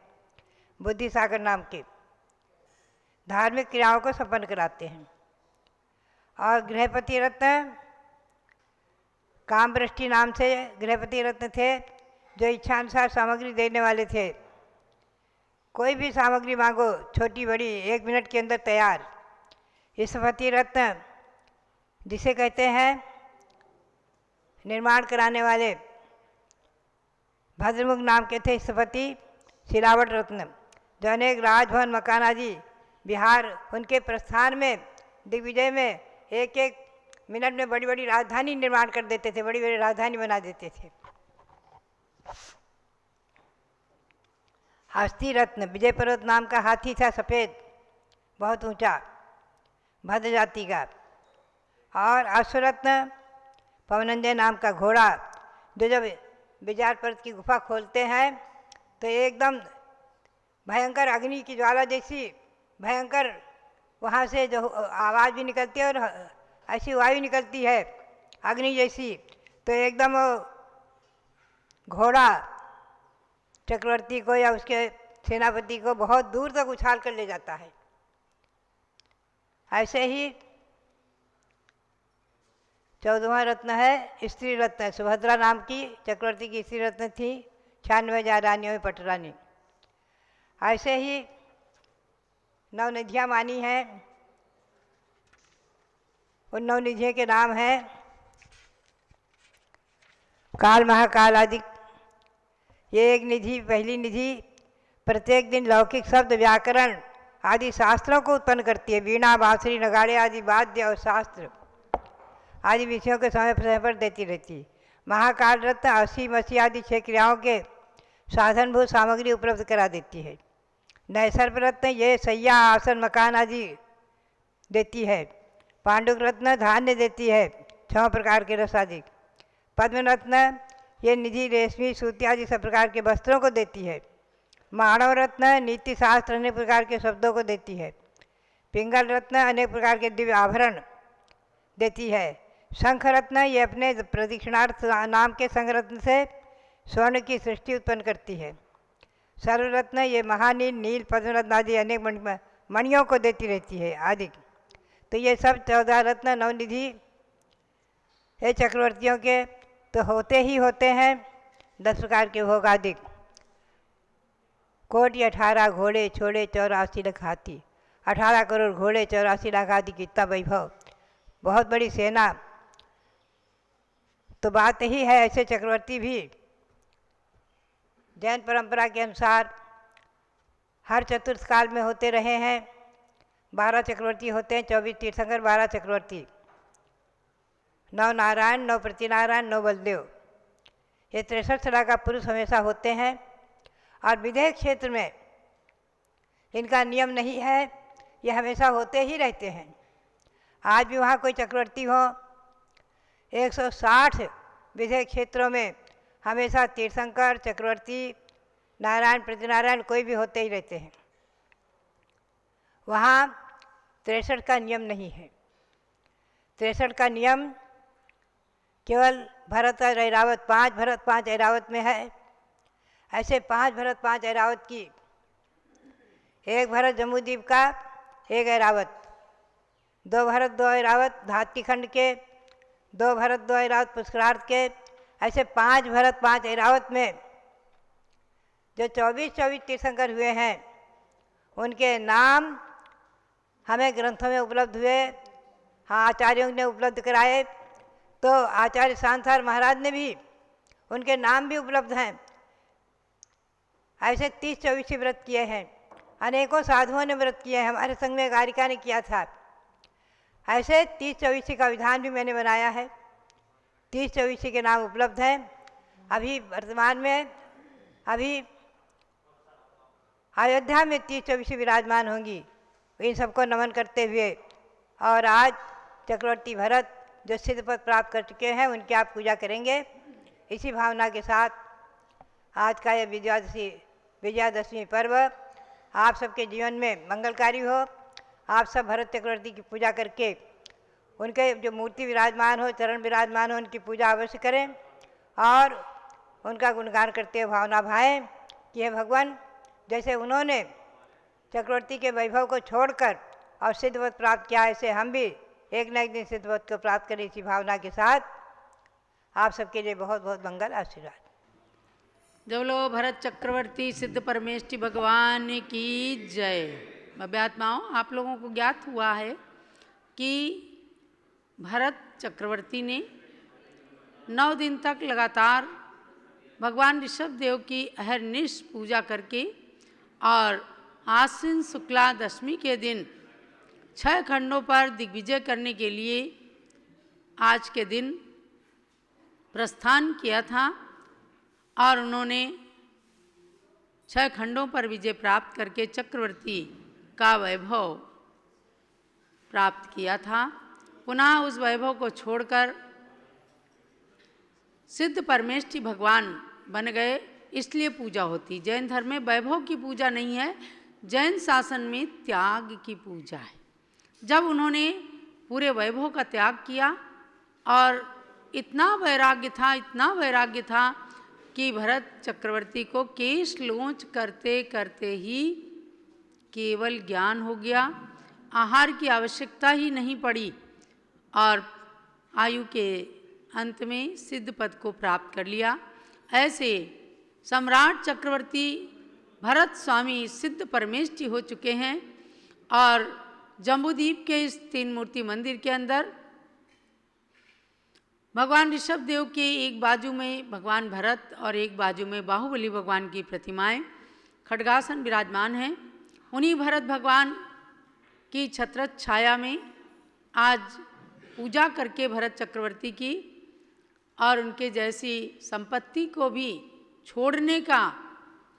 बुद्धि सागर नाम के धार्मिक क्रियाओं को संपन्न कराते हैं। और गृहपति रत्न, कामवृष्टि नाम से गृहपति रत्न थे, जो इच्छानुसार सामग्री देने वाले थे। कोई भी सामग्री मांगो, छोटी बड़ी, 1 मिनट के अंदर तैयार। ईशपति रत्न, जिसे कहते हैं निर्माण कराने वाले, भद्रमुख नाम के थे ईशपति। सिलावट रत्न, जो अनेक राजभवन मकान आदि बिहार, उनके प्रस्थान में, दिग्विजय में 1-1 मिनट में बड़ी बड़ी राजधानी निर्माण कर देते थे, बड़ी बड़ी राजधानी बना देते थे। हस्ती रत्न, विजय पर्वत नाम का हाथी था, सफ़ेद, बहुत ऊंचा, भद्र जाति का। और अश्वरत्न, पवनंजय नाम का घोड़ा, जो जब विजयार्थ पर्वत की गुफा खोलते हैं तो एकदम भयंकर अग्नि की ज्वाला जैसी भयंकर वहाँ से जो आवाज़ भी निकलती है और ऐसी वायु निकलती है अग्नि जैसी, तो एकदम घोड़ा चक्रवर्ती को या उसके सेनापति को बहुत दूर तक उछाल कर ले जाता है। ऐसे ही 14वां रत्न है स्त्री रत्न। सुभद्रा नाम की चक्रवर्ती की स्त्री रत्न थी, 96,000 रानियों में पटरानी। ऐसे ही 9 निधियाँ मानी हैं। उन 9 निधियों के नाम हैं काल महाकाल आदि ये एक निधि, पहली निधि प्रत्येक दिन लौकिक शब्द, व्याकरण आदि शास्त्रों को उत्पन्न करती है। वीणा, बांसुरी, नगाड़े आदि वाद्य और शास्त्र आदि विषयों के समय पर देती रहती है। महाकाल रत्न 80 मसी आदि 6 क्रियाओं के साधनभूत सामग्री उपलब्ध करा देती है। नैसर्ग रत्न ये सैया, आसन, मकान आदि देती है। पांडुक रत्न धान्य देती है 6 प्रकार के रस आदि। पद्म रत्न ये निधि, रेशमी, सूती आदि सब प्रकार के वस्त्रों को देती है। मानव रत्न नीति शास्त्र अनेक प्रकार के शब्दों को देती है। पिंगल रत्न अनेक प्रकार के दिव्य आभरण देती है। शंख रत्न ये अपने प्रदक्षिणार्थ नाम के संग रत्न से स्वर्ण की सृष्टि उत्पन्न करती है। सर्वरत्न ये महानील, नील, पद्मरत्न आदि अनेक मणियों को देती रहती है आदि। तो ये सब 14 रत्न नवनिधि ये चक्रवर्तियों के तो होते ही होते हैं। 10 प्रकार के भोग आदि, कोटि 18 घोड़े छोड़े 84 लाख हाथी, 18 करोड़ घोड़े 84 लाख हाथी, कितना वैभव, बहुत बड़ी सेना। तो बात ही है। ऐसे चक्रवर्ती भी जैन परंपरा के अनुसार हर चतुर्थ काल में होते रहे हैं। 12 चक्रवर्ती होते हैं, 24 तीर्थंकर, 12 चक्रवर्ती, 9 नारायण, 9 प्रतिनारायण, 9 बलदेव। ये 63 तरह का पुरुष हमेशा होते हैं। और विदेह क्षेत्र में इनका नियम नहीं है, ये हमेशा होते ही रहते हैं। आज भी वहाँ कोई चक्रवर्ती हो, 160 विदेह क्षेत्रों में हमेशा तीर्थंकर, चक्रवर्ती, नारायण, प्रतिनारायण कोई भी होते ही रहते हैं। वहाँ 63 का नियम नहीं है। 63 का नियम केवल भरत और ऐरावत, 5 भरत 5 ऐरावत में है। ऐसे 5 भरत 5 ऐरावत की, एक भरत जम्बूद्वीप का, एक ऐरावत, 2 भरत 2 ऐरावत धात्री खंड के, 2 भरत 2 ऐरावत पुष्करार्थ के। ऐसे 5 भरत 5 ऐरावत में जो 24 तीर्थंकर हुए हैं उनके नाम हमें ग्रंथों में उपलब्ध हुए। हाँ, आचार्यों ने उपलब्ध कराए। तो आचार्य सांसार महाराज ने भी, उनके नाम भी उपलब्ध हैं। ऐसे 30-24 व्रत किए हैं। अनेकों साधुओं ने व्रत किए हैं। हमारे संग में गारिका ने किया था। ऐसे 30-24 का विधान भी मैंने बनाया है। 30-24 के नाम उपलब्ध हैं। अभी वर्तमान में अभी अयोध्या में 30-24 विराजमान होंगी। इन सबको नमन करते हुए, और आज चक्रवर्ती भरत जो सिद्ध पद प्राप्त कर चुके हैं उनकी आप पूजा करेंगे। इसी भावना के साथ आज का यह विजयादशमी पर्व आप सबके जीवन में मंगलकारी हो। आप सब भरत चक्रवर्ती की पूजा करके उनके जो मूर्ति विराजमान हो, चरण विराजमान हो, उनकी पूजा अवश्य करें और उनका गुणगान करते हुए भावना भाएं कि हे भगवान, जैसे उन्होंने चक्रवर्ती के वैभव को छोड़कर और सिद्धपद प्राप्त किया, ऐसे हम भी एक न एक दिन सिद्धपद को प्राप्त करें। इसी भावना के साथ आप सबके लिए बहुत बहुत मंगल आशीर्वाद। जब लो भरत चक्रवर्ती सिद्ध परमेष्टि भगवान की जय। भव्यात्माओं, आप लोगों को ज्ञात हुआ है कि भरत चक्रवर्ती ने 9 दिन तक लगातार भगवान ऋषभ देव की अहरनिश पूजा करके और आश्विन शुक्ला दशमी के दिन 6 खंडों पर दिग्विजय करने के लिए आज के दिन प्रस्थान किया था और उन्होंने 6 खंडों पर विजय प्राप्त करके चक्रवर्ती का वैभव प्राप्त किया था। पुनः उस वैभव को छोड़कर सिद्ध परमेष्टि भगवान बन गए, इसलिए पूजा होती। जैन धर्म में वैभव की पूजा नहीं है, जैन शासन में त्याग की पूजा है। जब उन्होंने पूरे वैभव का त्याग किया और इतना वैराग्य था कि भरत चक्रवर्ती को केश लोंच करते करते ही केवल ज्ञान हो गया, आहार की आवश्यकता ही नहीं पड़ी और आयु के अंत में सिद्ध पद को प्राप्त कर लिया। ऐसे सम्राट चक्रवर्ती भरत स्वामी सिद्ध परमेष्टि हो चुके हैं और जम्बूद्वीप के इस 3 मूर्ति मंदिर के अंदर भगवान ऋषभ देव के एक बाजू में भगवान भरत और एक बाजू में बाहुबली भगवान की प्रतिमाएं खड्गासन विराजमान हैं। उन्हीं भरत भगवान की छत्रछ छाया में आज पूजा करके भरत चक्रवर्ती की और उनके जैसी संपत्ति को भी छोड़ने का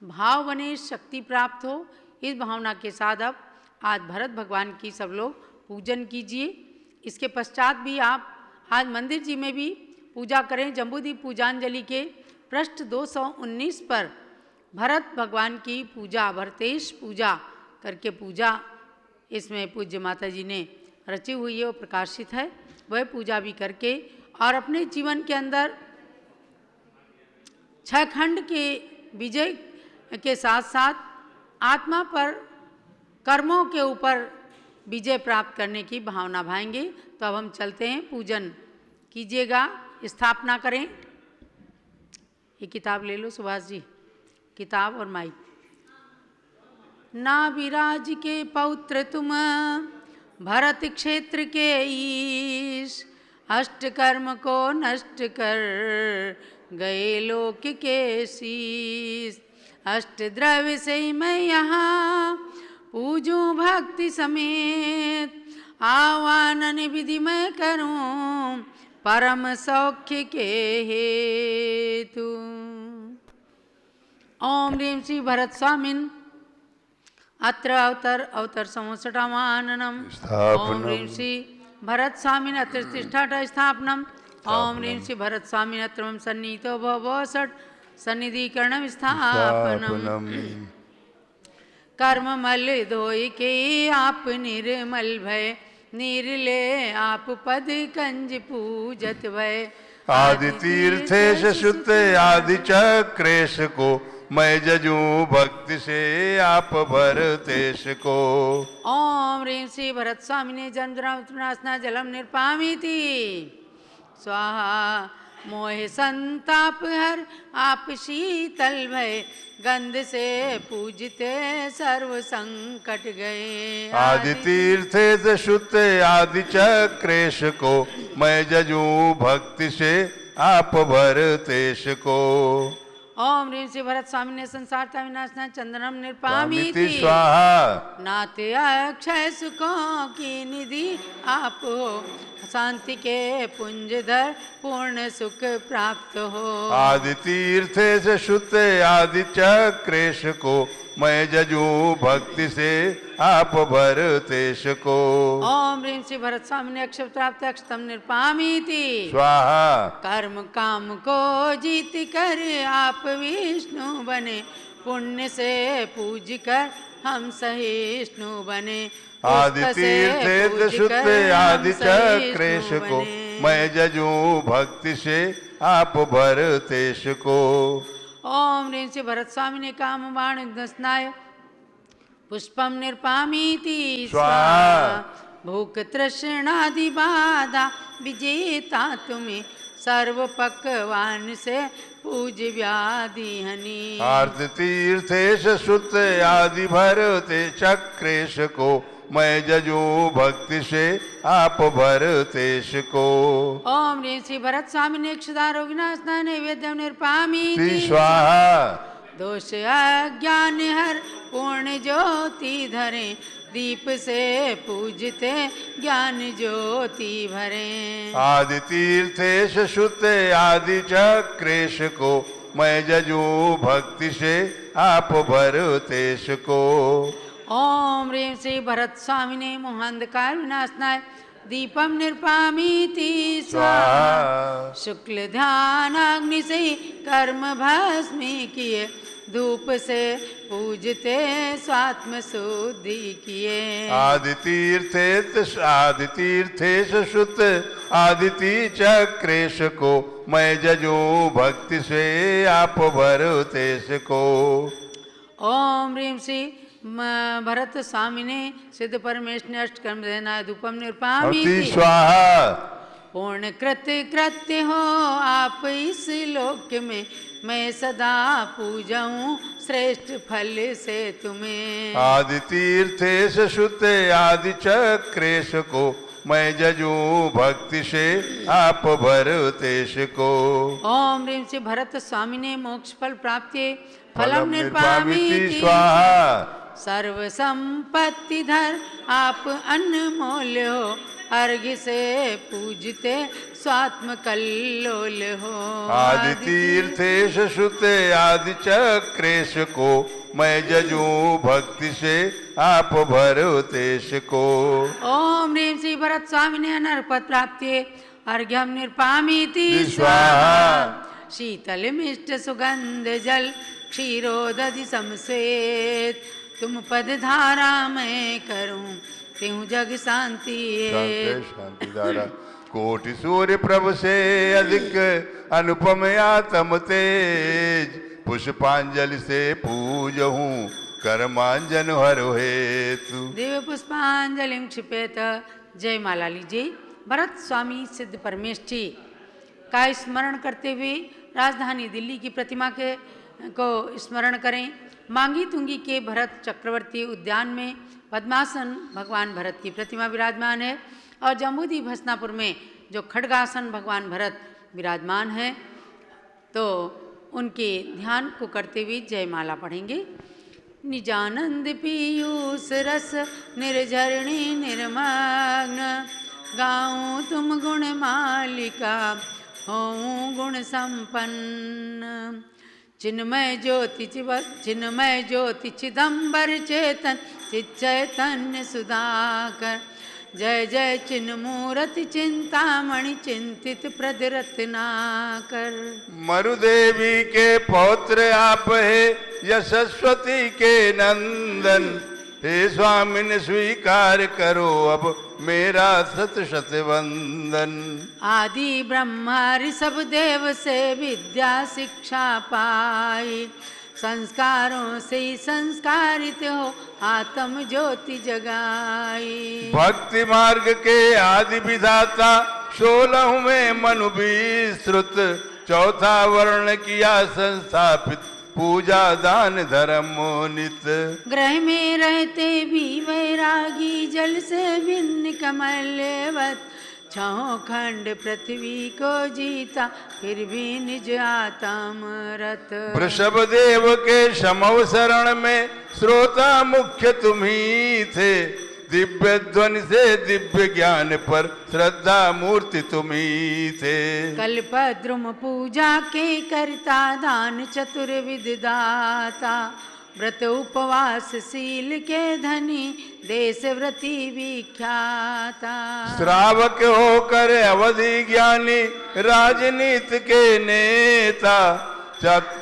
भाव बने, शक्ति प्राप्त हो, इस भावना के साथ अब आज भरत भगवान की सब लोग पूजन कीजिए। इसके पश्चात भी आप आज मंदिर जी में भी पूजा करें। जम्बूद्वीप पूजांजलि के पृष्ठ 219 पर भरत भगवान की पूजा, भरतेश पूजा करके पूजा इसमें पूज्य माता जी ने रची हुई है और प्रकाशित है। वह पूजा भी करके और अपने जीवन के अंदर 6 खंड के विजय के साथ साथ आत्मा पर, कर्मों के ऊपर विजय प्राप्त करने की भावना भाएंगे। तो अब हम चलते हैं, पूजन कीजिएगा, स्थापना करें। ये किताब ले लो सुभाष जी, किताब और माइक। ना विराज के पौत्र तुम भरत क्षेत्र के ईश, अष्ट कर्म को नष्ट कर गए लोक के शीश। अष्ट द्रव्य से मैं यहाँ पूजूं भक्ति समेत, आवानन विधि मैं करूं परम सौख्य के हेतु। ओम ह्रीं श्री भरत स्वामिन् अत्र अवतर संवत्सरमाननम्। ओम ह्रीं श्री भरत स्वामिन् अत्र तिष्ठत स्थापनम्। ओम ह्रीं श्री भरत स्वामिन् अत्र मम सन्नीतो भव षट् सन्निधिकरणं स्थापनम्। कर्म मल धोय के आप निर्मल भय, निर्ले आप पद कंज पूजत भय। आदि तीर्थेश शुद्ध आदि चक्रेश को, मैं जजूं भक्ति से आप भरतेश को। ओम ह्रीं श्री भरत स्वामिने जन्मनाशना जलम निर्पामीति स्वाहा। मोह संताप हर आप शीतल भय, गंध से पूजते सर्व संकट गए। आदि तीर्थे शुद्ध आदि चक्रेश को, मैं जजूं भक्ति से आप भरतेश को। ओम ह्रीं श्री भरत स्वामिने संसारता विनाशना चंदनम निर्पामीति स्वाहा। नाते अक्षय सुखों की निधि आप हो, शांति के पुंजधर पूर्ण सुख प्राप्त हो। आदि तीर्थे से शुद्ध आदि चक्रेश को, मैं जजूं भक्ति से आप भरतेश को। ओम ह्रीं श्री भरत स्वामिने अक्षय प्राप्त अक्षतम निर्पामीति स्वाहा। कर्म काम को जीत कर आप विष्णु बने, पुण्य से पूज कर हम सहिष्णु बने। आदि तीर्थे शुद्ध आदि चक्रेश को, मैं जजूं भक्ति से आप भरतेश को। ओम ह्रीं श्री भरत स्वामिने काम बाण स्नाय पुष्पम निर्पामीति स्वाहा। भूख तृष्णादि बाधा विजेता तुम्हें, सर्व पकवान से पूज व्याधि हनि। आर्त तीर्थेश शुद्ध आदि भरते चक्रेश को, मैं जजूं भक्ति से आप भरतेश को। ओम ह्रीं श्री भरत स्वामिने क्षुधारो विनाशनाय नैवेद्यम निर्पामीति स्वाहा। दोष अज्ञान हर पूर्ण ज्योति धरे, दीप से पूजते ज्ञान ज्योति भरे। आदि तीर्थेश शुद्ध आदि चक्रेश को, मैं जजूं भक्ति से आप भरतेश को। ओम ह्रीं श्री भरत स्वामिने मोहांधकार विनाशनाय दीपम निर्पामीति स्वाहा। शुक्ल ध्यान अग्नि से कर्म भस्मी किए, धूप से पूजते स्वात्म शुद्धि किए। आदि तीर्थेश शुद्ध आदिति चक्रेश को, मैं जजूं भक्ति से आप भरतेश को। ओम ह्रीं श्री भरत स्वामिने सिद्ध परमेश्वर अष्टकर्म देना धूपम निर्पामीति स्वाहा। पूर्ण कृत्य हो आप इस लोक में, मैं सदा पूजाऊं श्रेष्ठ फल से तुम्हें। आदि तीर्थेश शुद्ध आदि चक्रेश को, मैं जजूं भक्ति से आप भरतेश को। ओम ह्रीं श्री भरत स्वामी ने मोक्ष फल प्राप्ति फलम निर्पामिति स्वाहा। सर्व संपत्ति धर आप अनमोल हो, अर्घ्य से पूजते स्वात्म कल्लोल हो। आदि तीर्थेश सुत आदि चक्रेश को, मैं जजूं भक्ति से आप भरतेश को। ओम ह्रीं श्री भरत स्वामी ने अनर्पद प्राप्ति अर्घ्यम निर्पामिति स्वाहा। शीतल मिष्ट सुगंध जल क्षीरोदधि समश्वेत, तुम पद धारा मैं करूं त्यों जग शांति। शांति धारा कोटि सूर्य प्रभ से अधिक अनुपम आत्म तेज, पुष्पांजलि से पूजहूँ कर्मांजन हर हेतु। दिव्य पुष्पांजलि क्षिपेत। जय माला लीजिए। भरत स्वामी सिद्ध परमेष्ठी का स्मरण करते हुए राजधानी दिल्ली की प्रतिमा को स्मरण करें। मांगी तुंगी के भरत चक्रवर्ती उद्यान में पद्मासन भगवान भरत की प्रतिमा विराजमान है और जम्बूद्वीप हसनापुर में जो खड्गासन भगवान भरत विराजमान है, तो उनके ध्यान को करते हुए जयमाला पढ़ेंगे। निजानंद पीयूष रस निर्झरणी निर्मग्न, गाऊं तुम गुण मालिका हों गुण संपन्न। चिन्मय ज्योति चिदम्बर चेतन चिच्चैतन्य सुधाकर, जय जय चिन्मूर्ति चिंतामणि चिंतित प्रद रत्नाकर। मरुदेवी के पौत्र आप है यशस्वती के नंदन, हे स्वामिन स्वीकार करो अब मेरा शत शत वंदन। आदि ब्रह्मा ऋषभ देव से विद्या शिक्षा पाई, संस्कारों से संस्कारित हो आत्म ज्योति जगाई। भक्ति मार्ग के आदि विधाता 16वें मनु विस्तृत, चौथा वर्ण किया संस्थापित पूजा दान धर्मोन्नित। ग्रह में रहते भी वैरागी जल से भिन्न कमलवत, छहों खंड पृथ्वी को जीता फिर भी निज आत्मरत। वृषभ देव के समव शरण में श्रोता मुख्य तुम्ही थे, दिव्य ध्वनि से दिव्य ज्ञान पर श्रद्धा मूर्ति तुम्ही थे। कल्पद्रुम पूजा के करता दान चतुर्विध दाता, व्रत उपवास शील के धनी देश व्रती विख्याता। श्रावक होकर अवधि ज्ञानी राजनीति के नेता,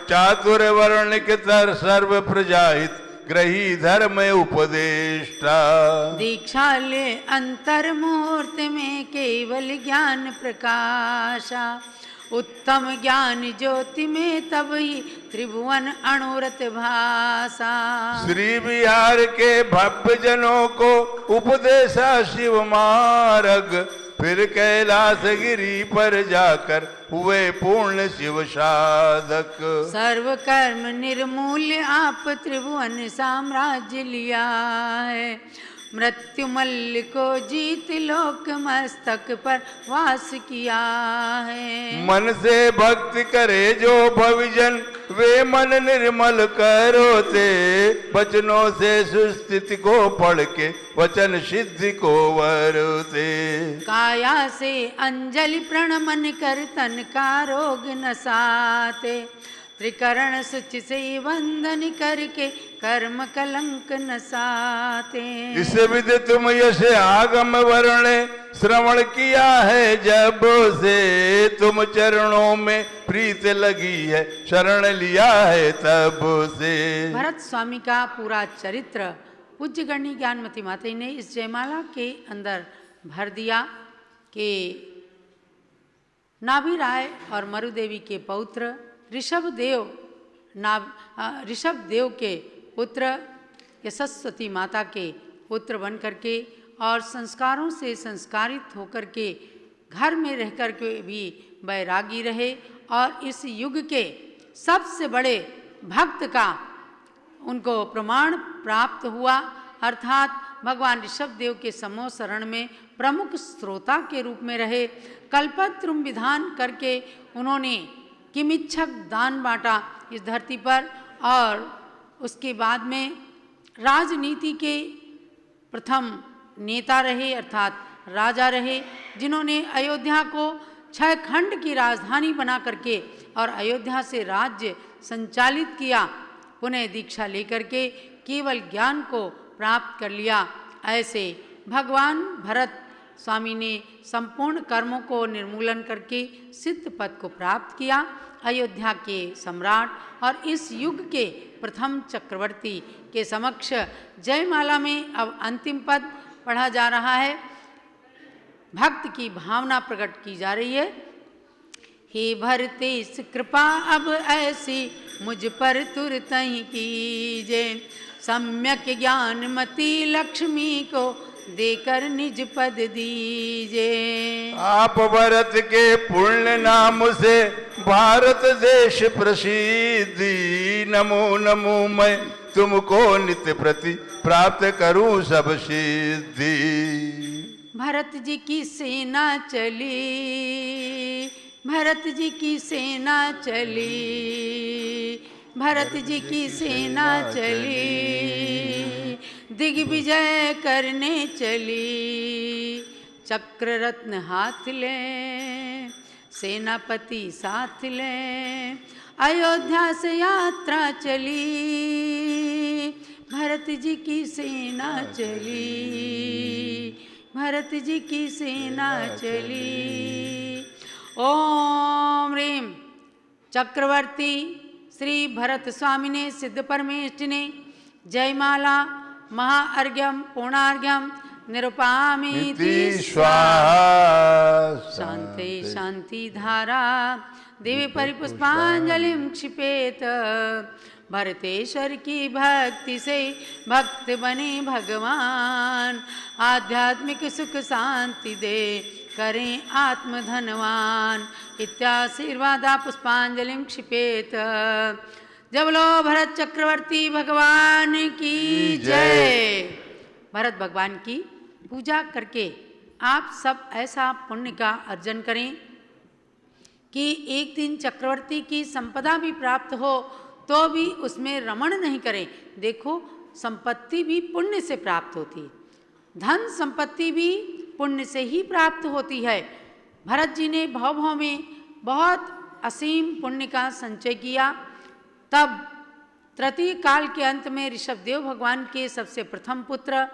चातुर वर्ण के तर सर्व प्रजाहित ग्रही धर्म उपदेष्टा। दीक्षा ले अंतर मुहूर्त में केवल ज्ञान प्रकाशा, उत्तम ज्ञान ज्योति में तब ही त्रिभुवन अणुरत भाषा। श्री बिहार के भव्य जनों को उपदेशा शिव मार्ग, फिर कैलाश गिरी पर जाकर हुए पूर्ण शिव साधक। सर्व कर्म निर्मूल्य आप त्रिभुवन साम्राज्य लिया है, मृत्यु मल्ल को जीत लोक मस्तक पर वास किया है। मन से भक्ति करे जो भविजन, वे मन निर्मल करोते, वचनों से सुस्थिति को पढ़ के वचन सिद्धि को वरते। काया से अंजलि प्रणमन कर तन का रोग नसाते, त्रिकरण शुचि से वंदन करके कर्म कलंक नसाते। इस विध तुम यश आगम वर्ण श्रवण किया है जब से, तुम चरणों में प्रीत लगी है शरण लिया है तब से। भरत स्वामी का पूरा चरित्र पूज्य गणी ज्ञानमती माता ने इस जयमाला के अंदर भर दिया कि नाभि राय और मरुदेवी के पौत्र ऋषभ देव के पुत्र यशस्वती माता के पुत्र बन करके और संस्कारों से संस्कारित होकर के घर में रह कर के भी बैरागी रहे और इस युग के सबसे बड़े भक्त का उनको प्रमाण प्राप्त हुआ, अर्थात भगवान ऋषभ देव के समो शरण में प्रमुख श्रोता के रूप में रहे। कल्पद्रुम विधान करके उन्होंने किमिच्छक दान बांटा इस धरती पर, और उसके बाद में राजनीति के प्रथम नेता रहे अर्थात राजा रहे, जिन्होंने अयोध्या को 6 खंड की राजधानी बना करके और अयोध्या से राज्य संचालित किया। पुनः दीक्षा लेकर के केवल ज्ञान को प्राप्त कर लिया। ऐसे भगवान भरत स्वामी ने संपूर्ण कर्मों को निर्मूलन करके सिद्ध पद को प्राप्त किया। अयोध्या के सम्राट और इस युग के प्रथम चक्रवर्ती के समक्ष जयमाला में अब अंतिम पद पढ़ा जा रहा है। भक्त की भावना प्रकट की जा रही है। हे भरतेश कृपा अब ऐसी मुझ पर तुरतहि कीजे, सम्यक ज्ञानमती लक्ष्मी को देकर निज पद दीजे। आप भरत के पुण्य नाम से भारत देश प्रसिद्धि, नमो नमो मैं तुमको नित्य प्रति प्राप्त करूं सब सिद्धि। भरत जी की सेना चली, भरत जी की सेना चली, भरत जी की सेना चली, दिग्विजय करने चली। चक्र रत्न हाथ ले, सेनापति साथ ले, अयोध्या से यात्रा चली। भरत जी की सेना चली, भरत जी की सेना चली। ओम ह्रीम चक्रवर्ती श्री भरत स्वामी ने सिद्ध परमेष्ठ ने जयमाला महाअर्घ्यम पूर्णार्घ्यम निरुपामीति स्वाहा। शांति शांति धारा देवी परिपुष्पांजलिं क्षिपेत। भरतेश्वर की भक्ति से भक्त बने भगवान, आध्यात्मिक सुख शांति दे करें आत्म धनवान। इत्याशीर्वादा पुष्पांजलिं क्षिपेत। जय बोलो भरत चक्रवर्ती भगवान की जय। भरत भगवान की पूजा करके आप सब ऐसा पुण्य का अर्जन करें कि एक दिन चक्रवर्ती की संपदा भी प्राप्त हो तो भी उसमें रमण नहीं करें। देखो संपत्ति भी पुण्य से प्राप्त होती है, धन संपत्ति भी पुण्य से ही प्राप्त होती है। भरत जी ने भव भव में बहुत असीम पुण्य का संचय किया। तब तृतीय काल के अंत में ऋषभदेव भगवान के सबसे प्रथम पुत्र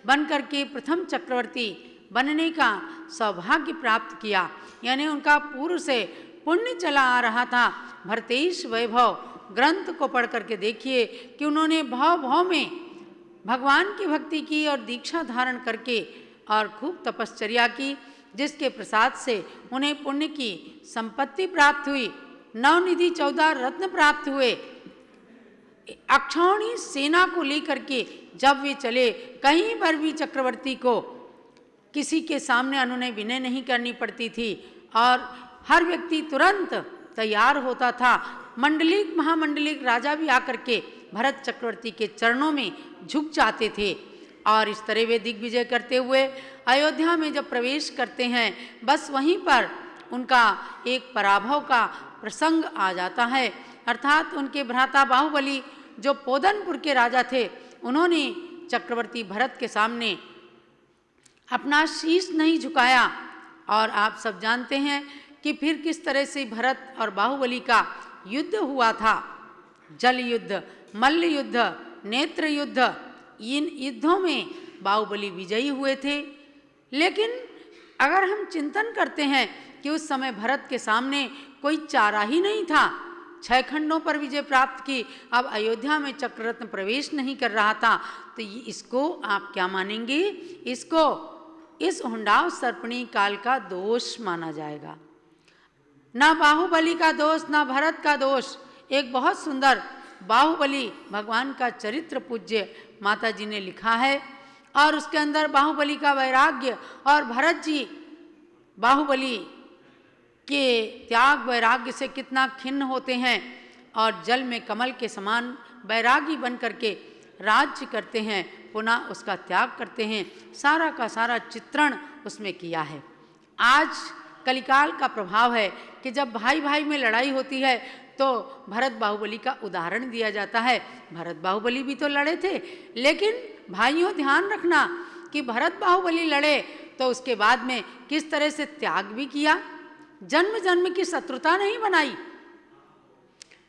बनकर के प्रथम चक्रवर्ती बनने का सौभाग्य प्राप्त किया। यानी उनका पूर्व से पुण्य चला आ रहा था। भरतेश वैभव ग्रंथ को पढ़ करके देखिए कि उन्होंने भाव भाव में भगवान की भक्ति की और दीक्षा धारण करके और खूब तपश्चर्या की, जिसके प्रसाद से उन्हें पुण्य की संपत्ति प्राप्त हुई। नवनिधि 14 रत्न प्राप्त हुए। अक्षौणी सेना को लेकर के जब वे चले, कहीं पर भी चक्रवर्ती को किसी के सामने अनुनय विनय नहीं करनी पड़ती थी और हर व्यक्ति तुरंत तैयार होता था। मंडलिक महामंडलिक राजा भी आकर के भरत चक्रवर्ती के चरणों में झुक जाते थे। और इस तरह वे दिग्विजय करते हुए अयोध्या में जब प्रवेश करते हैं, बस वहीं पर उनका एक पराभव का प्रसंग आ जाता है। अर्थात उनके भ्राता बाहुबली जो पोदनपुर के राजा थे, उन्होंने चक्रवर्ती भरत के सामने अपना शीश नहीं झुकाया। और आप सब जानते हैं कि फिर किस तरह से भरत और बाहुबली का युद्ध हुआ था। जल युद्ध, मल्ल युद्ध, नेत्र युद्ध, इन युद्धों में बाहुबली विजयी हुए थे। लेकिन अगर हम चिंतन करते हैं कि उस समय भरत के सामने कोई चारा ही नहीं था, 6 खंडों पर विजय प्राप्त की, अब अयोध्या में चक्ररत्न प्रवेश नहीं कर रहा था, तो इसको आप क्या मानेंगे? इसको इस हुंडाव सर्पणी काल का दोष माना जाएगा। ना बाहुबली का दोष, ना भरत का दोष। एक बहुत सुंदर बाहुबली भगवान का चरित्र पूज्य माता जी ने लिखा है और उसके अंदर बाहुबली का वैराग्य और भरत जी बाहुबली के त्याग वैराग्य से कितना खिन्न होते हैं और जल में कमल के समान वैरागी बन करके राज्य करते हैं। पुनः उसका त्याग करते हैं। सारा का सारा चित्रण उसमें किया है। आज कलिकाल का प्रभाव है कि जब भाई भाई में लड़ाई होती है तो भरत बाहुबली का उदाहरण दिया जाता है। भरत बाहुबली भी तो लड़े थे, लेकिन भाइयों ध्यान रखना कि भरत बाहुबली लड़े तो उसके बाद में किस तरह से त्याग भी किया, जन्म जन्म की शत्रुता नहीं बनाई।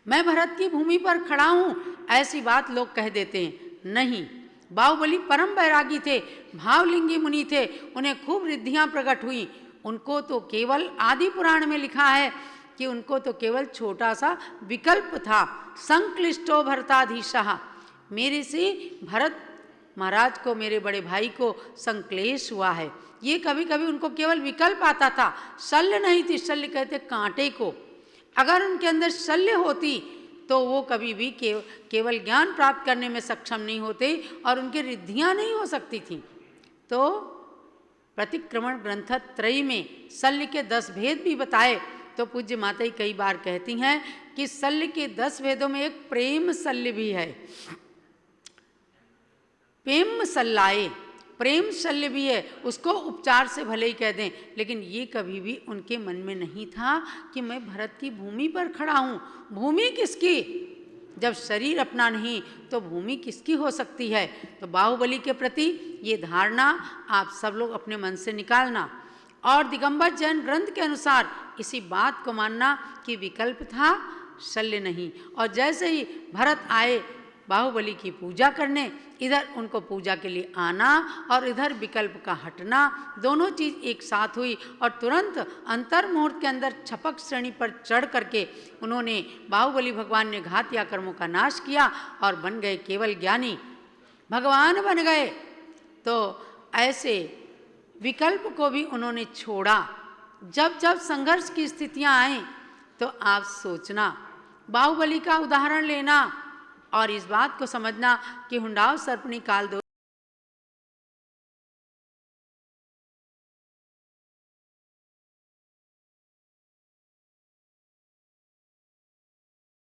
मैं भरत की भूमि पर खड़ा हूं ऐसी बात लोग कह देते हैं, नहीं। बाहुबली परम बैरागी थे, भावलिंगी मुनि थे, उन्हें खूब रिद्धियां प्रकट हुई। उनको तो केवल आदि पुराण में लिखा है कि उनको तो केवल छोटा सा विकल्प था, संक्लिष्टो भरताधीशः। मेरे से भरत महाराज को, मेरे बड़े भाई को संक्लेश हुआ है। ये कभी कभी उनको केवल विकल्प आता था, शल्य नहीं थी। शल्य कहते कांटे को। अगर उनके अंदर शल्य होती तो वो कभी भी केवल ज्ञान प्राप्त करने में सक्षम नहीं होते और उनकी रिद्धियां नहीं हो सकती थी। तो प्रतिक्रमण ग्रंथ त्रयी में शल्य के 10 भेद भी बताए। तो पूज्य माता ही कई बार कहती हैं कि शल्य के 10 भेदों में एक प्रेम शल्य भी है। प्रेम शल्लाए, प्रेम शल्य भी है। उसको उपचार से भले ही कह दें, लेकिन ये कभी भी उनके मन में नहीं था कि मैं भरत की भूमि पर खड़ा हूँ। भूमि किसकी? जब शरीर अपना नहीं तो भूमि किसकी हो सकती है? तो बाहुबली के प्रति ये धारणा आप सब लोग अपने मन से निकालना। और दिगंबर जैन ग्रंथ के अनुसार इसी बात को मानना कि विकल्प था, शल्य नहीं। और जैसे ही भरत आए बाहुबली की पूजा करने, इधर उनको पूजा के लिए आना और इधर विकल्प का हटना, दोनों चीज़ एक साथ हुई। और तुरंत अंतर मुहूर्त के अंदर छपक श्रेणी पर चढ़ करके उन्होंने, बाहुबली भगवान ने घात या कर्मों का नाश किया और बन गए केवल ज्ञानी, भगवान बन गए। तो ऐसे विकल्प को भी उन्होंने छोड़ा। जब जब संघर्ष की स्थितियां आए तो आप सोचना, बाहुबली का उदाहरण लेना और इस बात को समझना कि हुंडाव सर्पणी काल